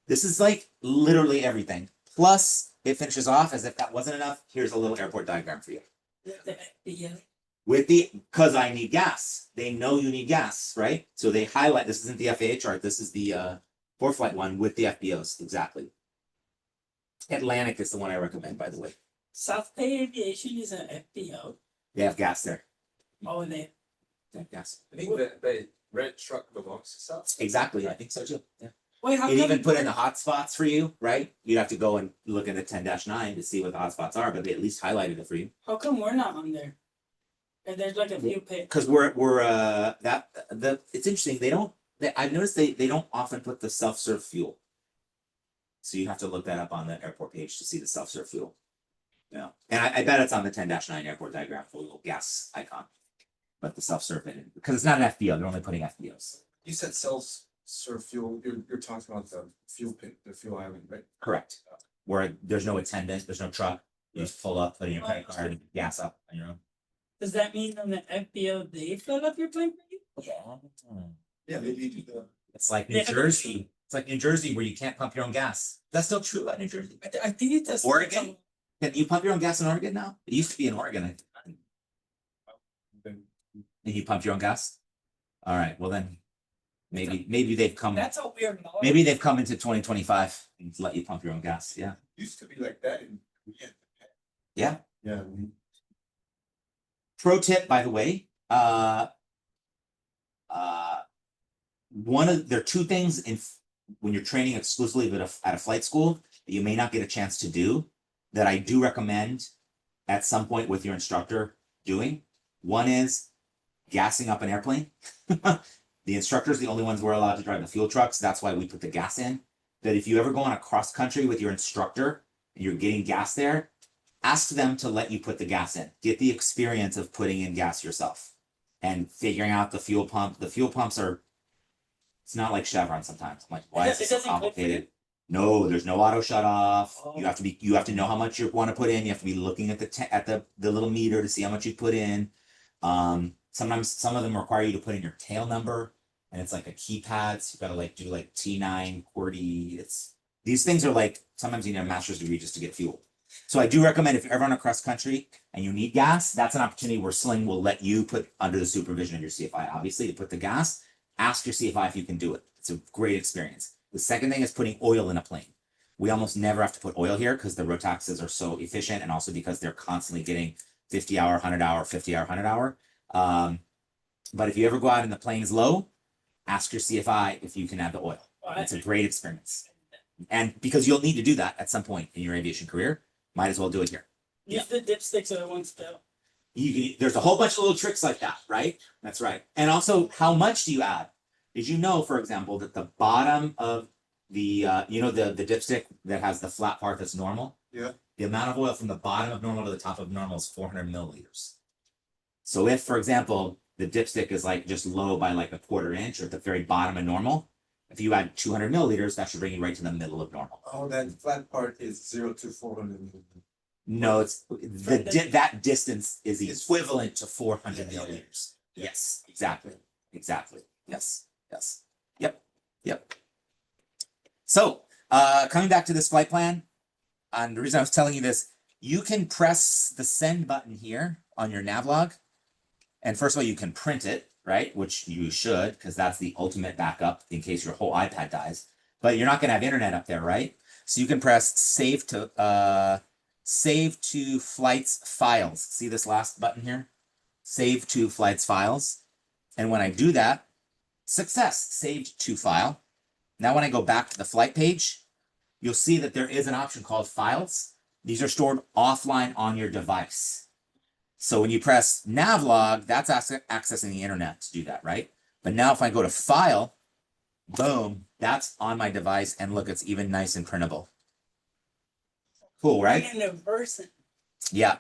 This is like literally everything. Plus, it finishes off as if that wasn't enough. Here's a little airport diagram for you. With the, because I need gas. They know you need gas, right? So they highlight, this isn't the FAA chart. This is the for-flight one with the FBOs. Exactly. Atlantic is the one I recommend, by the way. South Bay Aviation is an FBO. They have gas there. Oh, they. They have gas. I think that the red truck belongs to South. Exactly. I think so too. Yeah. Wait, how It come even put in the hotspots for you, right? You'd have to go and look in the 10-9 to see what the hotspots are, but they at least highlighted it for you. How come we're not on there? And there's like a few pits. Because it's interesting. I've noticed they don't often put the self-serve fuel. So you have to look that up on the airport page to see the self-serve fuel. Yeah. And I bet it's on the 10-9 airport diagram for a little gas icon. But the self-serve because it's not an FBO, they're only putting FBOs. You said self-serve fuel, you're talking about the fuel pit, the fuel island, right? Correct. Where there's no attendant, there's no truck. You just pull up, put in your credit card, and gas up on your own. Does that mean on the FBO they fill up your plane for you? Yeah. Yeah, they do the. It's like New Yeah. Jersey. It's like New Jersey where you can't pump your own gas. That's still true about New Jersey. I think it does. Oregon? Can you pump your own gas in Oregon now? It used to be in Oregon. And you pump your own gas? All right, well then, maybe they've come, That's a weird law. maybe they've come into 2025 and let you pump your own gas. Yeah. Used to be like that in. Yeah. Yeah. Pro tip, by the way, there are 2 things when you're training exclusively at a flight school that you may not get a chance to do that I do recommend at some point with your instructor doing. One is gassing up an airplane. The instructor's the only ones we're allowed to drive the fuel trucks. That's why we put the gas in. That if you ever go on a cross country with your instructor and you're getting gas there, ask them to let you put the gas in. Get the experience of putting in gas yourself and figuring out the fuel pump. The fuel pumps it's not like Chevron sometimes. I'm like, why is It this so doesn't click for you? complicated? No, there's no auto shut off. Oh. You have to know how much you want to put in. You have to be looking at the little meter to see how much you put in. Sometimes some of them require you to put in your tail number, and it's like a keypad. So you've got to do T9 QWERTY. These things are like sometimes you need a master's degree just to get fuel. So I do recommend if you're ever on a cross country and you need gas, that's an opportunity where Sling will let you put under the supervision of your CFI, obviously, to put the gas. Ask your CFI if you can do it. It's a great experience. The second thing is putting oil in a plane. We almost never have to put oil here because the Rotaxes are so efficient, and also because they're constantly getting 50-hour, 100-hour, 50-hour, 100-hour. But if you ever go out and the plane is low, ask your CFI if you can add the oil. It's a great experience. And because you'll need to do that at some point in your aviation career, might as well do it here. Use the dipsticks that I once fell. There's a whole bunch of little tricks like that, right? That's right. And also, how much do you add? Did you know, for example, that the bottom of the the dipstick that has the flat part that's normal? Yeah. The amount of oil from the bottom of normal to the top of normal is 400 milliliters. So if, for example, the dipstick is just low by a quarter inch or at the very bottom of normal, if you add 200 milliliters, that should bring you right to the middle of normal. Oh, that flat part is 0 to 400. No, it's that distance is equivalent to 400 milliliters. Yes, exactly. Yes. Yep. So, coming back to this flight plan, and the reason I was telling you this, you can press the send button here on your navlog. And first of all, you can print it, right? Which you should, because that's the ultimate backup in case your whole iPad dies. But you're not going to have internet up there, right? So you can press save to flights files. See this last button here? Save to flights files. And when I do that, success, saved to file. Now, when I go back to the flight page, you'll see that there is an option called files. These are stored offline on your device. So when you press Navlog, that's accessing the internet to do that, right? But now if I go to file, boom, that's on my device. And look, it's even nice and printable. Cool, right? In a person. Yeah.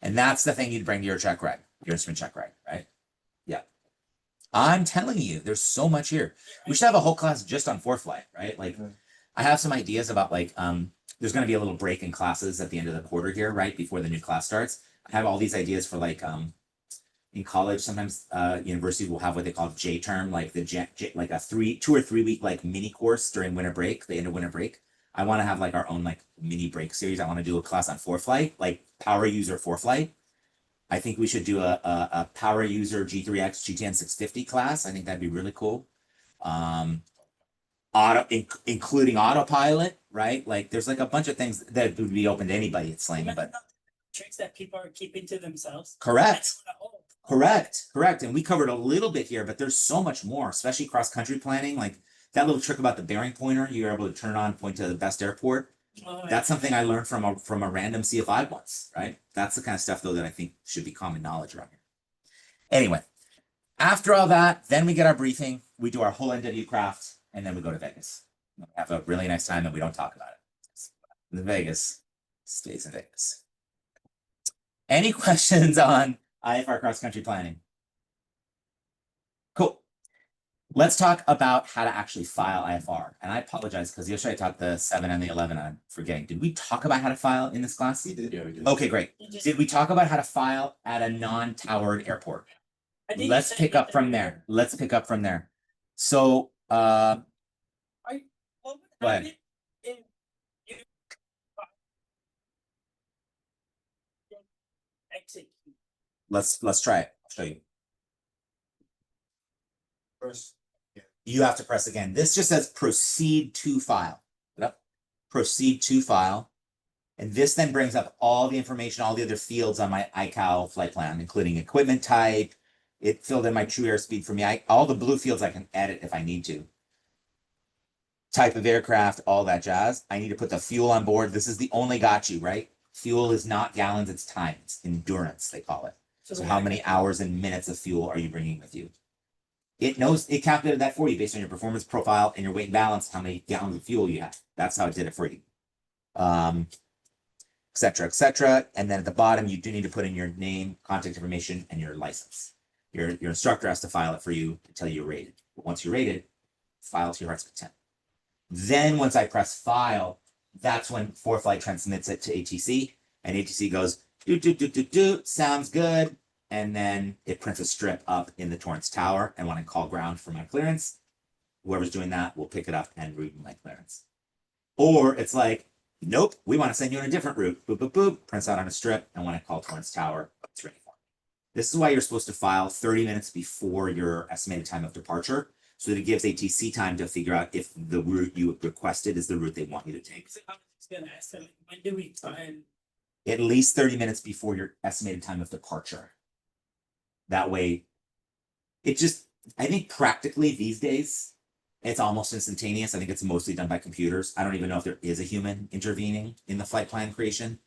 And that's the thing you'd bring to your check ride, your instrument check ride, right? Yeah. I'm telling you, there's so much here. We should have a whole class just on ForeFlight, right? Like, I have some ideas about like, there's going to be a little break in classes at the end of the quarter here, right? Before the new class starts. I have all these ideas for like, in college, sometimes universities will have what they call J term, like like a 2 or 3 week like mini course during winter break, the end of winter break. I want to have like our own like mini break series. I want to do a class on ForeFlight, like power user ForeFlight. I think we should do a power user G3X GTN 650 class. I think that'd be really cool. Including autopilot, right? Like there's like a bunch of things that would be open to anybody at Sling, but Tricks that people are keeping to themselves. correct. Oh, Correct. And we covered a little bit here, but there's so much more, especially cross-country planning. Like that little trick about the bearing pointer, you're able to turn it on, point to the best airport. oh, That's something I learned from a random CFI once, right? That's the kind of stuff though that I think should be common knowledge around here. Anyway, after all that, then we get our briefing, we do our whole NW craft, and then we go to Vegas. We have a really nice time and we don't talk about it. The Vegas stays in Vegas. Any questions on IFR cross-country planning? Cool. Let's talk about how to actually file IFR. And I apologize because yesterday I taught the 7 and the 11. I'm forgetting. Did we talk about how to file in this class? We did. Yeah, we did. Okay, great. You just- Did we talk about how to file at a non-towered airport? I think you Let's said pick that up from there. Let's pick up from there. So, What would Go ahead. happen if you execute? let's try it. I'll show you. First, You have to press again. This just says proceed to file. Yep. Proceed to file. And this then brings up all the information, all the other fields on my ICAO flight plan, including equipment type. It filled in my true airspeed for me. All the blue fields I can edit if I need to. Type of aircraft, all that jazz. I need to put the fuel on board. This is the only got you, right? Fuel is not gallons, it's time. It's endurance, they call it. So how many hours and minutes of fuel are you bringing with you? It knows, it calculated that for you based on your performance profile and your weight and balance, how many gallons of fuel you have. That's how it did it for you. Et cetera, et cetera. And then at the bottom, you do need to put in your name, contact information, and your license. Your instructor has to file it for you until you're rated. But once you're rated, file to your heart's content. Then once I press file, that's when ForeFlight transmits it to ATC, and ATC goes, sounds good. And then it prints a strip up in the Torrance Tower. And when I call ground for my clearance, whoever's doing that will pick it up and read my clearance. Or it's like, nope, we want to send you on a different route. Boop, boop, boop, prints out on a strip. And when I call Torrance Tower, it's ready for me. This is why you're supposed to file 30 minutes before your estimated time of departure, so that it gives ATC time to figure out if the route you requested is the route they want you to take. So I was just gonna ask them, when do we file? At least 30 minutes before your estimated time of departure. That way, it just, I think practically these days, it's almost instantaneous. I think it's mostly done by computers. I don't even know if there is a human intervening in the flight plan creation.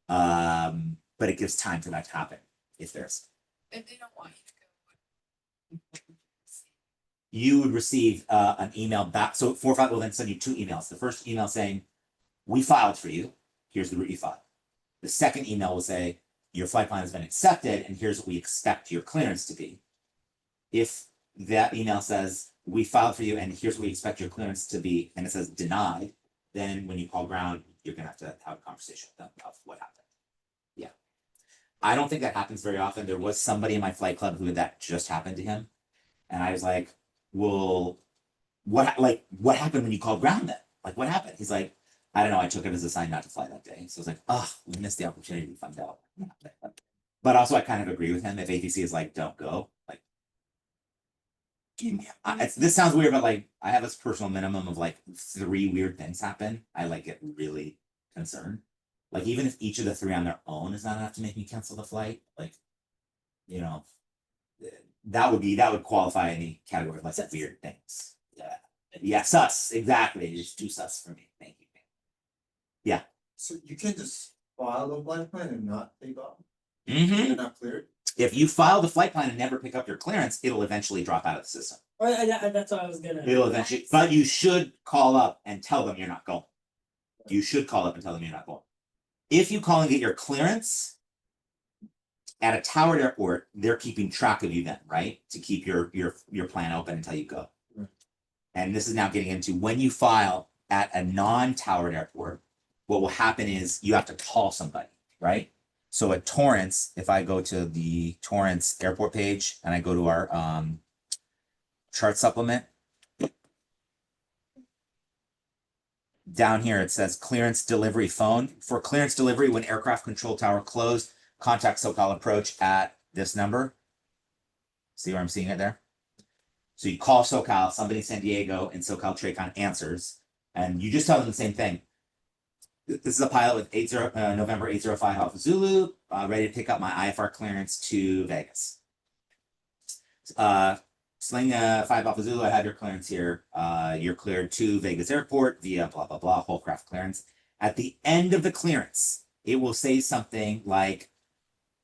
But it gives time for that to happen, if there's. If they don't want you to go. You would receive an email back. So ForeFlight will then send you 2 emails. The first email saying, we filed for you. Here's the route you filed. The second email will say, your flight plan has been accepted, and here's what we expect your clearance to be. If that email says, we filed for you, and here's what we expect your clearance to be, and it says denied, then when you call ground, you're going to have a conversation with them about what happened. Yeah. I don't think that happens very often. There was somebody in my flight club who that just happened to him. And I was like, well, what happened when you called ground then? Like, what happened? He's like, I don't know. I took it as a sign not to fly that day. So I was like, oh, we missed the opportunity to find out. But also, I kind of agree with him. If ATC is like, don't go, like, this sounds weird, but like, I have this personal minimum of like 3 weird things happen. I like get really concerned. Like, even if each of the 3 on their own is not enough to make me cancel the flight, like, you know, that would qualify any category of like weird things. Yeah. Yeah, sus, exactly. It's too sus for me. Thank you. So you can't just file a flight plan and not take off? Mhm. You're not cleared? If you file the flight plan and never pick up your clearance, it'll eventually drop out of the system. That's what I was gonna. It'll eventually, but you should call up and tell them you're not going. You should call up and tell them you're not going. If you call and get your clearance at a towered airport, they're keeping track of you then, right? To keep your plan open until you go. Right. And this is now getting into when you file at a non-towered airport, what will happen is you have to call somebody, right? So at Torrance, if I go to the Torrance airport page and I go to our chart supplement, down here it says clearance delivery phone. For clearance delivery, when aircraft control tower closed, contact SoCal Approach at this number. See where I'm seeing it there? So you call SoCal, somebody in San Diego, and SoCal Tracon answers, and you just tell them the same thing. This is a pilot with November 805 Alpha Zulu, ready to pick up my IFR clearance to Vegas. Sling 5 Alpha Zulu, I have your clearance here. You're cleared to Vegas Airport via blah, blah, blah, whole craft clearance. At the end of the clearance, it will say something like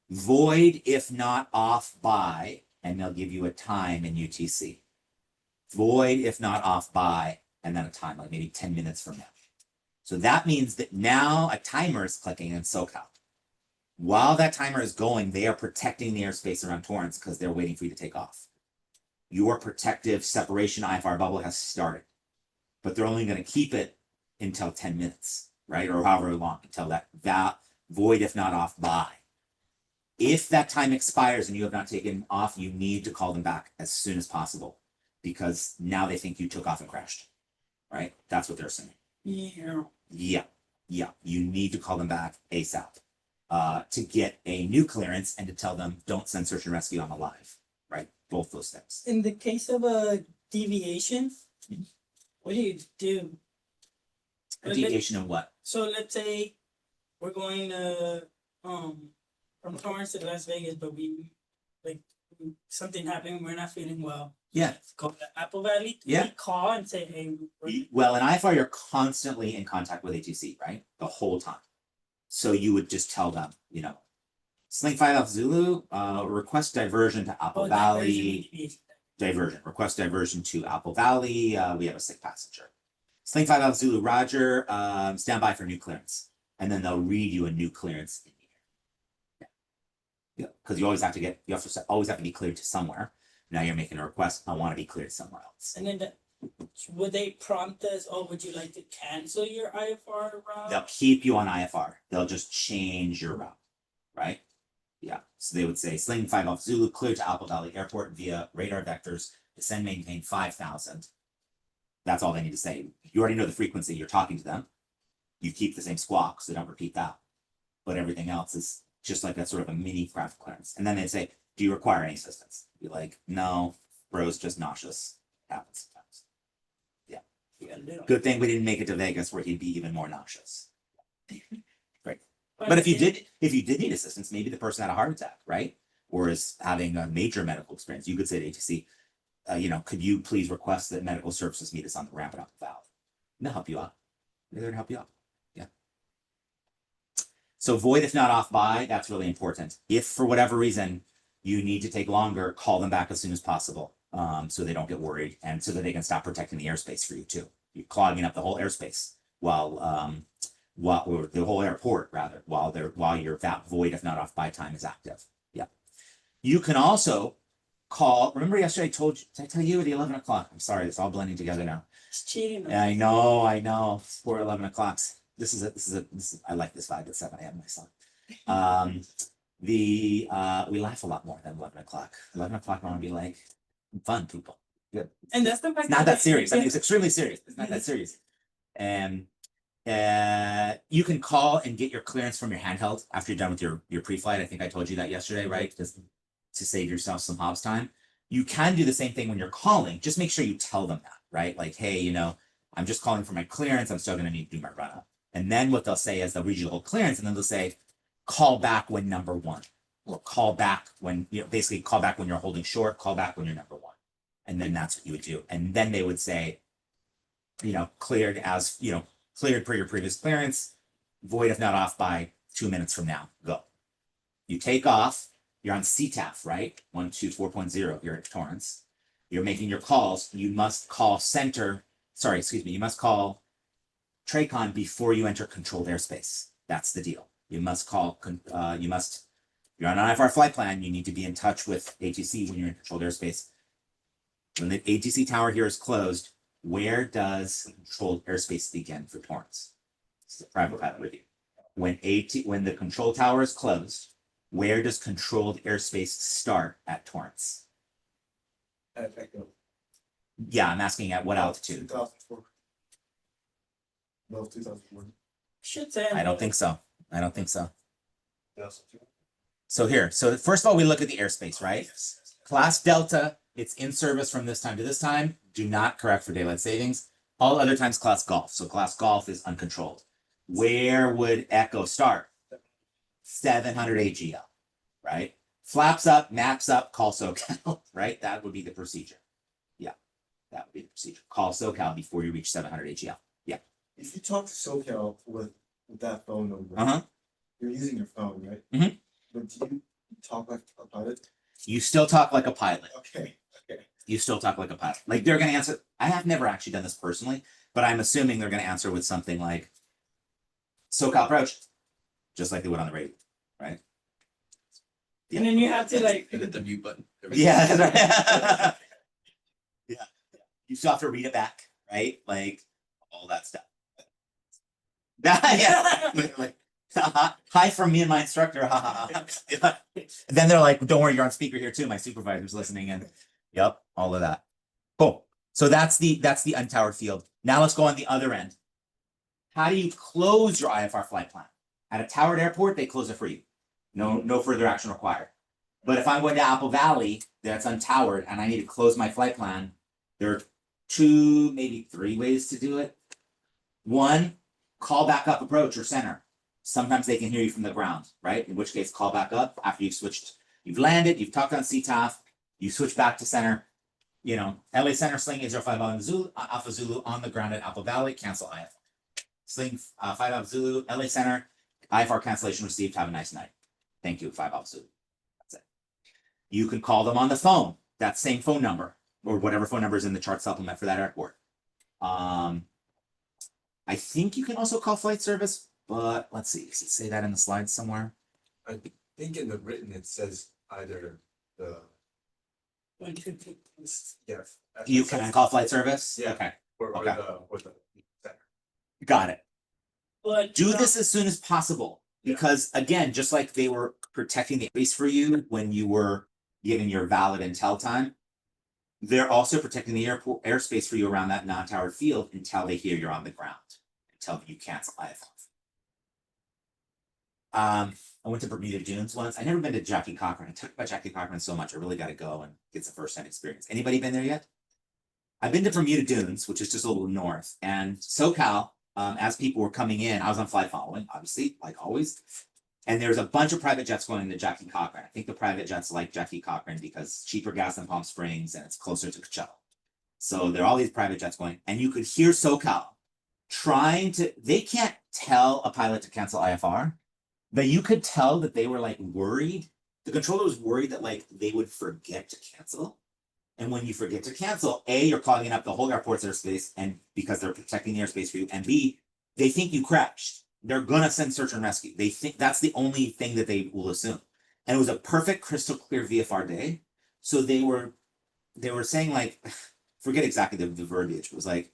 void if not off by, and they'll give you a time in UTC. Void if not off by, and then a time, like maybe 10 minutes from now. So that means that now a timer is clicking in SoCal. While that timer is going, they are protecting the airspace around Torrance because they're waiting for you to take off. Your protective separation IFR bubble has started, but they're only going to keep it until 10 minutes, right? Or however long until that void if not off by. If that time expires and you have not taken off, you need to call them back as soon as possible because now they think you took off and crashed, right? That's what they're saying. Yeah. Yeah. You need to call them back ASAP to get a new clearance and to tell them don't send search and rescue on alive, right? Both those things. In the case of a deviation, what do you do? A deviation in what? So let's say we're going to from Torrance to Las Vegas, but we like something happened, we're not feeling well. Yeah. It's called the Apple Valley. Yeah. We call and say, hey, Well, in IFR, you're constantly in contact with ATC, right? The whole time. So you would just tell them, Sling 5 Alpha Zulu, request diversion to Apple Valley. Diversion. Request diversion to Apple Valley. We have a sick passenger. Sling 5 Alpha Zulu, Roger. Stand by for new clearance. And then they'll read you a new clearance in the air. Yeah. Because you always have to always have to be cleared to somewhere. Now you're making a request. I want to be cleared somewhere else. And then would they prompt us, oh, would you like to cancel your IFR route? They'll keep you on IFR. They'll just change your route, right? Yeah. So they would say Sling 5 Alpha Zulu cleared to Apple Valley Airport via radar vectors, descend maintain 5,000. That's all they need to say. You already know the frequency. You're talking to them. You keep the same squawk, so don't repeat that. But everything else is just like a sort of a mini craft clearance. And then they say, do you require any assistance? Be like, no, bro's just nauseous. Happens sometimes. Yeah. Good thing we didn't make it to Vegas where he'd be even more nauseous. Great. But if you did need assistance, maybe the person had a heart attack, right? Or is having a major medical experience. You could say to ATC, could you please request that medical services meet us on the ramp at Apple Valley? And they'll help you out. They're there to help you out. Yeah. So void if not off by, that's really important. If for whatever reason you need to take longer, call them back as soon as possible. So they don't get worried and so that they can stop protecting the airspace for you too. You're clogging up the whole airspace while or the whole airport rather, while your that void if not off by time is active. Yeah. You can also call. Remember yesterday did I tell you at 11 o'clock? I'm sorry, it's all blending together now. It's cheating. I know. It's 11 o'clocks. I like this vibe at 7 a.m. my son. We laugh a lot more than 11 o'clock. 11 o'clock I want to be like fun people. Good. And that's the fact It's not that serious. I mean, it's extremely serious. It's not that serious. And you can call and get your clearance from your handheld after you're done with your pre-flight. I think I told you that yesterday, right? Just to save yourself some hops time. You can do the same thing when you're calling. Just make sure you tell them that, right? Like, hey, I'm just calling for my clearance. I'm still going to need to do my run up. And then what they'll say is they'll read you the whole clearance, and then they'll say, call back when number one, or call back when basically call back when you're holding short, call back when you're number one. And then that's what you would do. And then they would say, cleared as, cleared per your previous clearance, void if not off by 2 minutes from now, go. You take off, you're on CTAF, right? 124.0, you're at Torrance. You're making your calls. You must call you must call TRACON before you enter controlled airspace. That's the deal. You must call, you're on an IFR flight plan, you need to be in touch with ATC when you're in controlled airspace. When the ATC tower here is closed, where does controlled airspace begin for Torrance? This is a private pilot with you. When the control tower is closed, where does controlled airspace start at Torrance? At Echo. Yeah, I'm asking at what altitude? 2004. No, 2004. Should say. I don't think so. I don't think so. 2002. So first of all, we look at the airspace, right? Class Delta, it's in service from this time to this time. Do not correct for daylight savings. All other times class Golf. So class Golf is uncontrolled. Where would Echo start? 700 AGL, right? Flaps up, maps up, call SoCal, right? That would be the procedure. Yeah, that would be the procedure. Call SoCal before you reach 700 AGL. Yeah. If you talk to SoCal with that phone number, Uh-huh. you're using your phone, right? Mhm. But do you talk like a pilot? You still talk like a pilot. Okay. You still talk like a pilot. Like they're going to answer. I have never actually done this personally, but I'm assuming they're going to answer with something like SoCal approach, just like they would on the radio, right? And then you have to like, Hit the mute button. Yeah, that's right. Yeah. You still have to read it back, right? Like all that stuff. Yeah. Like, hi from me and my instructor. Yeah. And then they're like, don't worry, you're on speaker here too. My supervisor's listening, and yep, all of that. Cool. So that's the untowered field. Now let's go on the other end. How do you close your IFR flight plan? At a towered airport, they close it for you. No further action required. But if I'm going to Apple Valley, that's untowered, and I need to close my flight plan, there are 2, maybe 3 ways to do it. 1, call back up approach or center. Sometimes they can hear you from the ground, right? In which case, call back up after you've landed, you've talked on CTAF, you switch back to center. LA Center sling 805 Alpha Zulu on the ground at Apple Valley, cancel IFR. Sling 5 Alpha Zulu, LA Center, IFR cancellation received, have a nice night. Thank you, 5 Alpha Zulu. That's it. You can call them on the phone, that same phone number, or whatever phone number is in the chart supplement for that airport. I think you can also call flight service, but let's see, does it say that in the slides somewhere? I think in the written it says either the yes. You can call flight service? Yeah. Okay, or okay. the center. Got it. but Do this as soon as possible, because again, just like they were protecting the space for you when you were giving your valid intel time, they're also protecting the airspace for you around that non-towered field until they hear you're on the ground, until you cancel IFR. I went to Bermuda Dunes once. I never been to Jackie Cochran. I talked about Jackie Cochran so much. I really got to go and get some first-hand experience. Anybody been there yet? I've been to Bermuda Dunes, which is just a little north, and SoCal. As people were coming in, I was on flight following, obviously, like always. And there's a bunch of private jets going into Jackie Cochran. I think the private jets like Jackie Cochran because cheaper gas than Palm Springs and it's closer to Coachella. So there are all these private jets going, and you could hear SoCal they can't tell a pilot to cancel IFR, but you could tell that they were like worried. The controller was worried that like they would forget to cancel. And when you forget to cancel, A, you're clogging up the whole airport's airspace, and because they're protecting the airspace for you, and B, they think you crashed. They're gonna send search and rescue. They think that's the only thing that they will assume. And it was a perfect, crystal clear VFR day. So they were saying like, forget exactly the verbiage. It was like,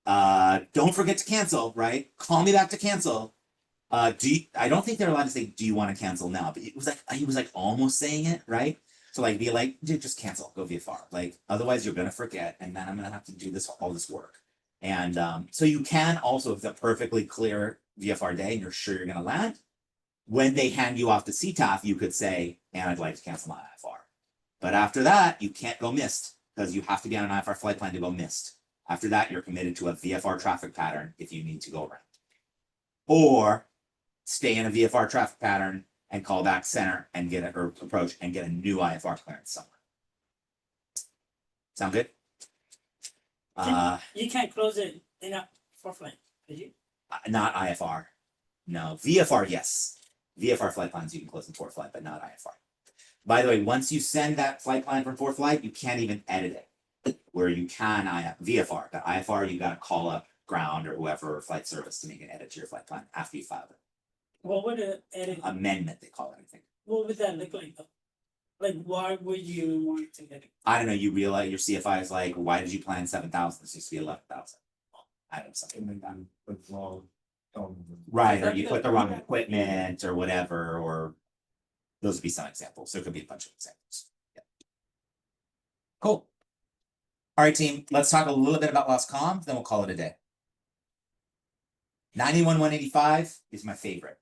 don't forget to cancel, right? Call me back to cancel. I don't think they're allowed to say, do you want to cancel now? But it was like, he was like almost saying it, right? So like, be like, dude, just cancel, go VFR. Like, otherwise you're gonna forget, and then I'm gonna have to do all this work. And so you can also, if it's a perfectly clear VFR day and you're sure you're gonna land, when they hand you off the CTAF, you could say, and I'd like to cancel my IFR. But after that, you can't go missed, because you have to be on an IFR flight plan to go missed. After that, you're committed to a VFR traffic pattern if you need to go around. Or stay in a VFR traffic pattern and call back center and approach and get a new IFR clearance somewhere. Sound good? You can't close it in a for flight, could you? Not IFR. No, VFR, yes. VFR flight plans you can close in for flight, but not IFR. By the way, once you send that flight plan from for flight, you can't even edit it. Where you can VFR, but IFR, you got to call up ground or whoever flight service to make an edit to your flight plan after you file it. What would a edit? Amendment, they call it, I think. What would that look like though? Like, why would you want to edit? I don't know, you realize your CFI is like, why did you plan 7,000? This used to be 11,000. I don't know, something like that. With long. Right, or you put the wrong equipment or whatever, or those would be some examples. There could be a bunch of examples. Yeah. Cool. All right, team, let's talk a little bit about lost comms, then we'll call it a day. 91,185 is my favorite.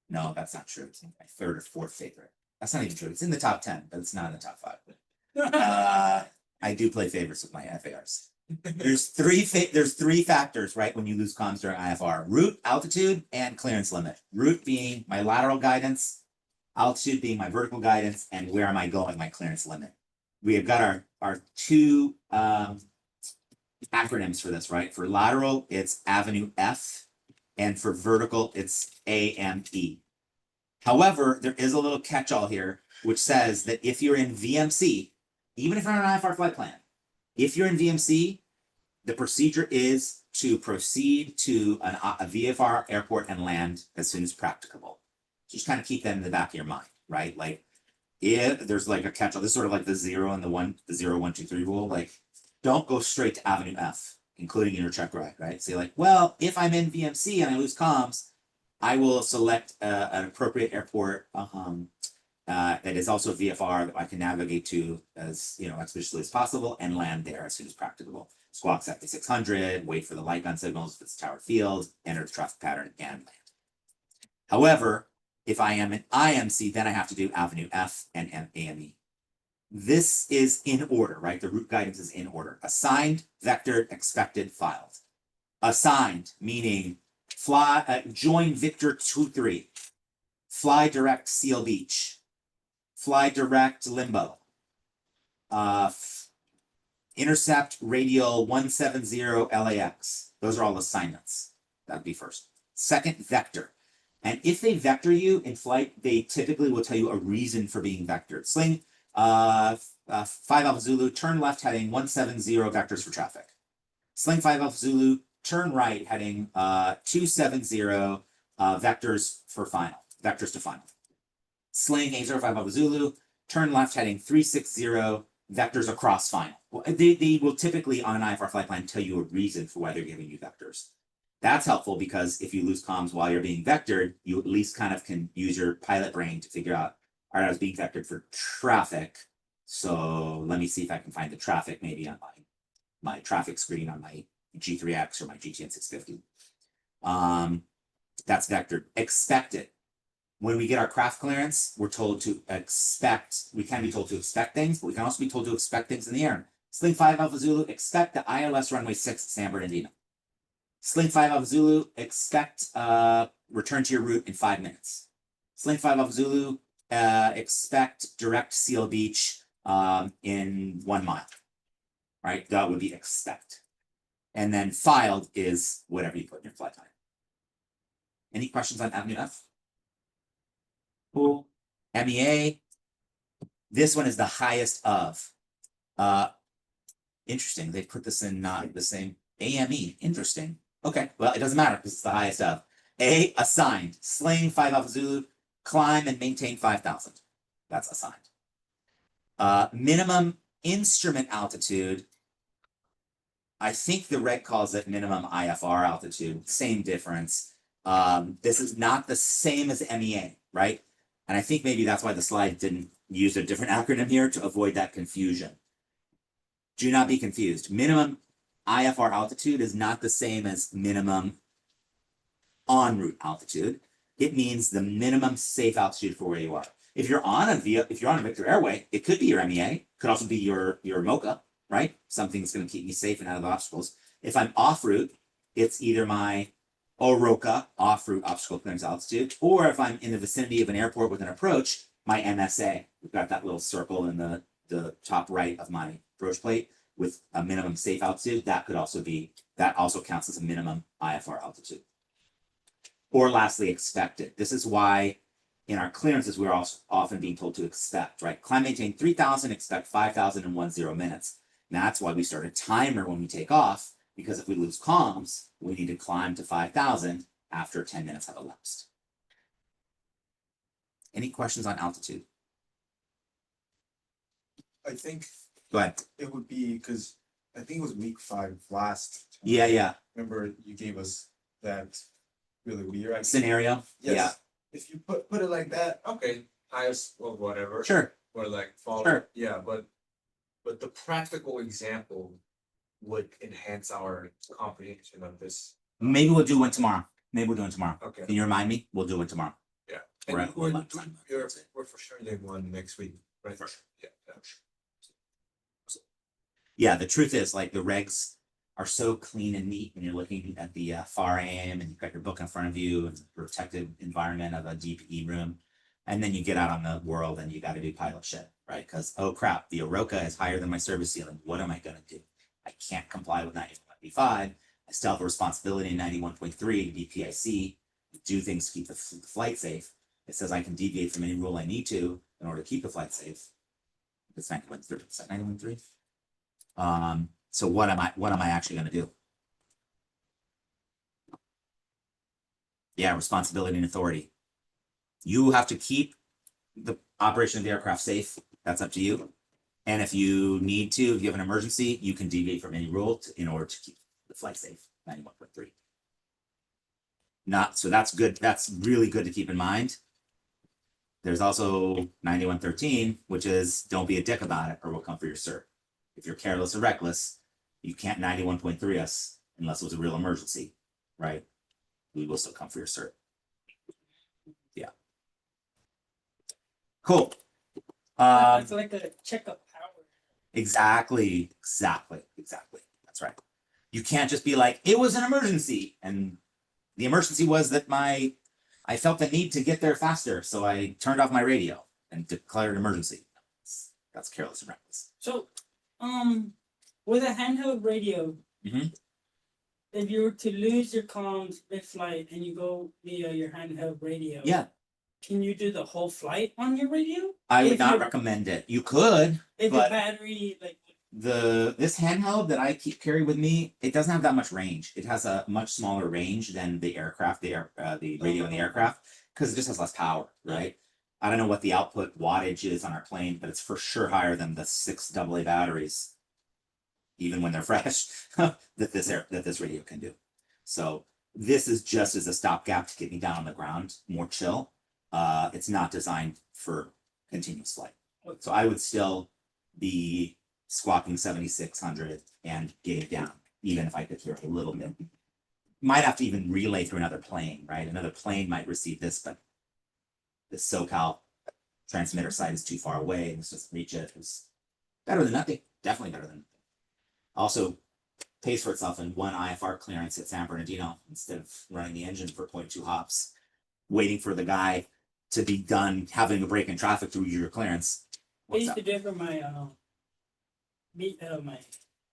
No, that's not true. It's my third or fourth favorite. That's not even true. It's in the top 10, but it's not in the top 5. I do play favorites with my FARs. There's three factors, right, when you lose comms during IFR: route, altitude, and clearance limit. Route being my lateral guidance, altitude being my vertical guidance, and where am I going, my clearance limit. We have got our two acronyms for this, right? For lateral, it's Avenue F, and for vertical, it's AME. However, there is a little catch-all here, which says that if you're in VMC, even if you're on an IFR flight plan, if you're in VMC, the procedure is to proceed to a VFR airport and land as soon as practicable. Just kind of keep that in the back of your mind, right? Like, if there's like a catch-all, this is sort of like the 0 and the 0, 1, 2, 3 rule. Like, don't go straight to Avenue F, including in your check ride, right? Say like, well, if I'm in VMC and I lose comms, I will select an appropriate airport that is also VFR that I can navigate to as expeditiously as possible and land there as soon as practicable. Squawk SFA 600, wait for the light gun signals if it's tower field, enter the traffic pattern and land. However, if I am in IMC, then I have to do Avenue F and AME. This is in order, right? The route guidance is in order. Assigned, vectored, expected, filed. Assigned, meaning join Victor 2-3, fly direct Seal Beach, fly direct Limbo, intercept radial 170 LAX. Those are all assignments. That'd be first. Second, vector. And if they vector you in flight, they typically will tell you a reason for being vectored. Sling 5 Alpha Zulu, turn left heading 170 vectors for traffic. Sling 5 Alpha Zulu, turn right heading 270 vectors for final, vectors to final. Sling 805 Alpha Zulu, turn left heading 360 vectors across final. They will typically on an IFR flight plan tell you a reason for why they're giving you vectors. That's helpful because if you lose comms while you're being vectored, you at least kind of can use your pilot brain to figure out, all right, I was being vectored for traffic. So let me see if I can find the traffic maybe on my traffic screen on my G3X or my GTN 650. That's vectored. Expected. When we get our craft clearance, we're told to expect, we can be told to expect things, but we can also be told to expect things in the air. Sling 5 Alpha Zulu, expect the ILS runway 6 Sanford, Indiana. Sling 5 Alpha Zulu, expect return to your route in 5 minutes. Sling 5 Alpha Zulu, expect direct Seal Beach in 1 mile. Right, that would be expect. And then filed is whatever you put in your flight time. Any questions on Avenue F? Cool. MEA. This one is the highest of. Interesting. They put this in not the same. AME. Interesting. Okay. Well, it doesn't matter because it's the highest of. A, assigned. Sling 5 Alpha Zulu. Climb and maintain 5,000. That's assigned. Minimum instrument altitude. I think the reg calls it minimum IFR altitude. Same difference. This is not the same as MEA, right? And I think maybe that's why the slide didn't use a different acronym here to avoid that confusion. Do not be confused. Minimum IFR altitude is not the same as minimum en route altitude. It means the minimum safe altitude for where you are. If you're on a Victor Airway, it could be your MEA, could also be your MOCA, right? Something's going to keep me safe and out of obstacles. If I'm off route, it's either my OROCA, off-route obstacle clearance altitude, or if I'm in the vicinity of an airport with an approach, my MSA. We've got that little circle in the top right of my approach plate. with a minimum safe altitude, that also counts as a minimum IFR altitude. Or lastly, expected. This is why in our clearances, we're also often being told to expect, right? Climb, maintain 3,000, expect 5,000 in 10 minutes. And that's why we start a timer when we take off, because if we lose comms, we need to climb to 5,000 after 10 minutes have elapsed. Any questions on altitude? I think Go ahead. it would be, because I think it was week 5 last. Yeah. Remember you gave us that really weird idea? Scenario? Yes. If you put it like that, okay, highest, well, whatever. Yeah. Sure. Or like follow. Sure. Yeah, but the practical example would enhance our comprehension of this. Maybe we'll do one tomorrow. Okay. Can you remind me? We'll do one tomorrow. Yeah. We're And at we're, lunchtime. we're for sure doing one next week, right? For sure. Yeah. Yeah, the truth is, like, the regs are so clean and neat when you're looking at the FAR AM and you've got your book in front of you and the protected environment of a DPE room. And then you get out on the world and you got to do pilot shit, right? Because, oh crap, the Oroka is higher than my service ceiling. What am I going to do? I can't comply with 91.5. I still have a responsibility in 91.3 DPIC to do things to keep the flight safe. It says I can deviate from any rule I need to in order to keep the flight safe. It's 91.3. Is that 91.3? So what am I actually going to do? Yeah, responsibility and authority. You have to keep the operation of the aircraft safe. That's up to you. And if you need to, if you have an emergency, you can deviate from any rule in order to keep the flight safe. 91.3. So that's good. That's really good to keep in mind. There's also 91.13, which is don't be a dick about it or we'll come for your cert. If you're careless or reckless, you can't 91.3 us unless it was a real emergency, right? We will still come for your cert. Yeah. Cool. It's like a checkup power. Exactly. That's right. You can't just be like, it was an emergency. And the emergency was that I felt the need to get there faster. So I turned off my radio and declared an emergency. That's careless and reckless. So, with a handheld radio, Mhm. if you were to lose your comms mid-flight and you go via your handheld radio, Yeah. can you do the whole flight on your radio? I would If not you- recommend it. You could, If but the battery, like, this handheld that I carry with me, it doesn't have that much range. It has a much smaller range than the aircraft, the radio in the aircraft, because it just has less power, right? I don't know what the output wattage is on our plane, but it's for sure higher than the 6 AA batteries, even when they're fresh, that this radio can do. So this is just as a stopgap to get me down on the ground, more chill. It's not designed for continuous flight. So I would still be squawking 7600 and getting down, even if I could hear it a little bit. Might have to even relay through another plane, right? Another plane might receive this, but the SoCal transmitter site is too far away and it's just reach it. It's better than nothing. Definitely better than nothing. Also pays for itself in 1 IFR clearance at San Bernardino instead of running the engine for 0.2 hops, waiting for the guy to be done having a break in traffic through your clearance. I What's used up? to do it for my my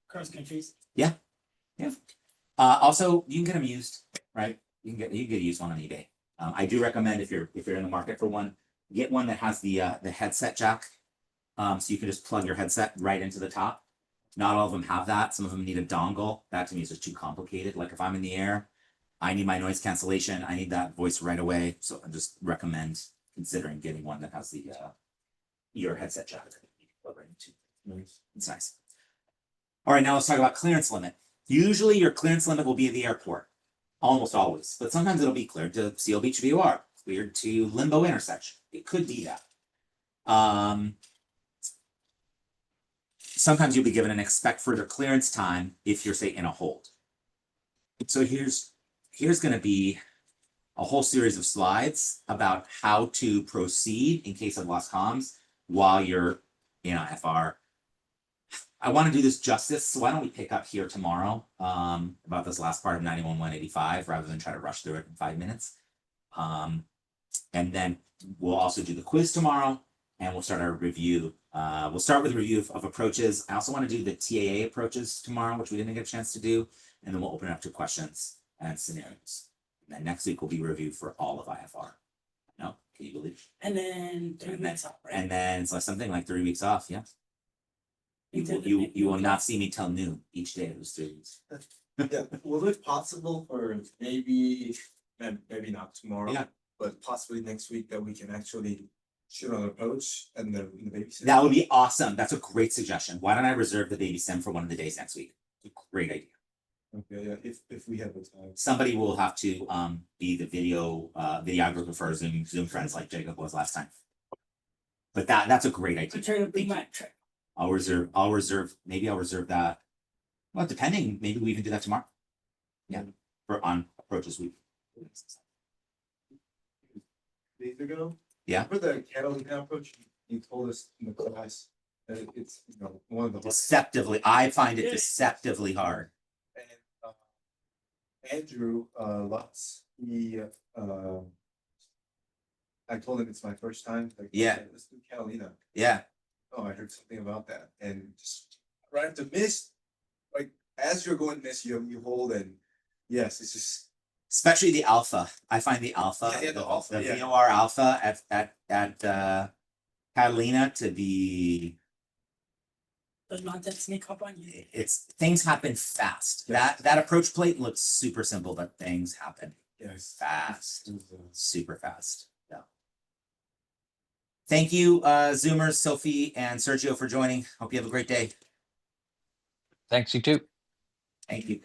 cross countries. Also, you can get them used, right? You can get a used one on eBay. I do recommend if you're in the market for one, get one that has the headset jack. So you can just plug your headset right into the top. Not all of them have that. Some of them need a dongle. That to me is just too complicated. Like if I'm in the air, I need my noise cancellation. I need that voice right away. So I just recommend considering getting one that has the your headset jack. Plug right into. It's nice. All right, now let's talk about clearance limit. Usually your clearance limit will be at the airport, almost always, but sometimes it'll be cleared to Seal Beach VOR, cleared to Limbo intersection. It could be that. Sometimes you'll be given an expect further clearance time if you're, say, in a hold. So here's going to be a whole series of slides about how to proceed in case of lost comms while you're in IFR. I want to do this justice, so why don't we pick up here tomorrow about this last part of 91.185 rather than try to rush through it in 5 minutes. And then we'll also do the quiz tomorrow, and we'll start our review We'll start with a review of approaches. I also want to do the TAA approaches tomorrow, which we didn't get a chance to do, and then we'll open it up to questions and scenarios. And then next week will be review for all of IFR. No, can you believe? And then 3 And then- weeks off, right? And then it's like something like 3 weeks off. Yeah. Until the You next will week. not see me till noon each day of those 3 weeks. Yeah, will it possible for maybe, maybe not tomorrow? Yeah. But possibly next week that we can actually shoot on approach and the babysitter? That would be awesome. That's a great suggestion. Why don't I reserve the baby sim for one of the days next week? It's a great idea. Okay, yeah, if we have the time. Somebody will have to be the videographer for our Zoom friends like Jacob was last time. But that's a great I'm idea. trying to bring my track. I'll reserve that. Well, depending, maybe we even do that tomorrow. Yeah, for on approaches week. Days ago? Yeah. For the Catalina approach, you told us in the class that it's, you know, one of the. Deceptively, I find it deceptively hard. And Andrew Lutz, he I told him it's my first time. Like, Yeah. Let's do Catalina. Yeah, Oh, I heard something about that, and just right after miss, like as you're going miss, you hold, and yes, it's just especially the alpha. I find the alpha, Yeah, the alpha, yeah. VOR alpha at Catalina to be. Does not that sneak up on you? It's things happen fast. Yes. That approach plate looks super simple, but things happen yes. fast, It was, super fast. Yeah. Thank you, Zoomers, Sophie and Sergio for joining. Hope you have a great day. Thanks, you too. Thank you.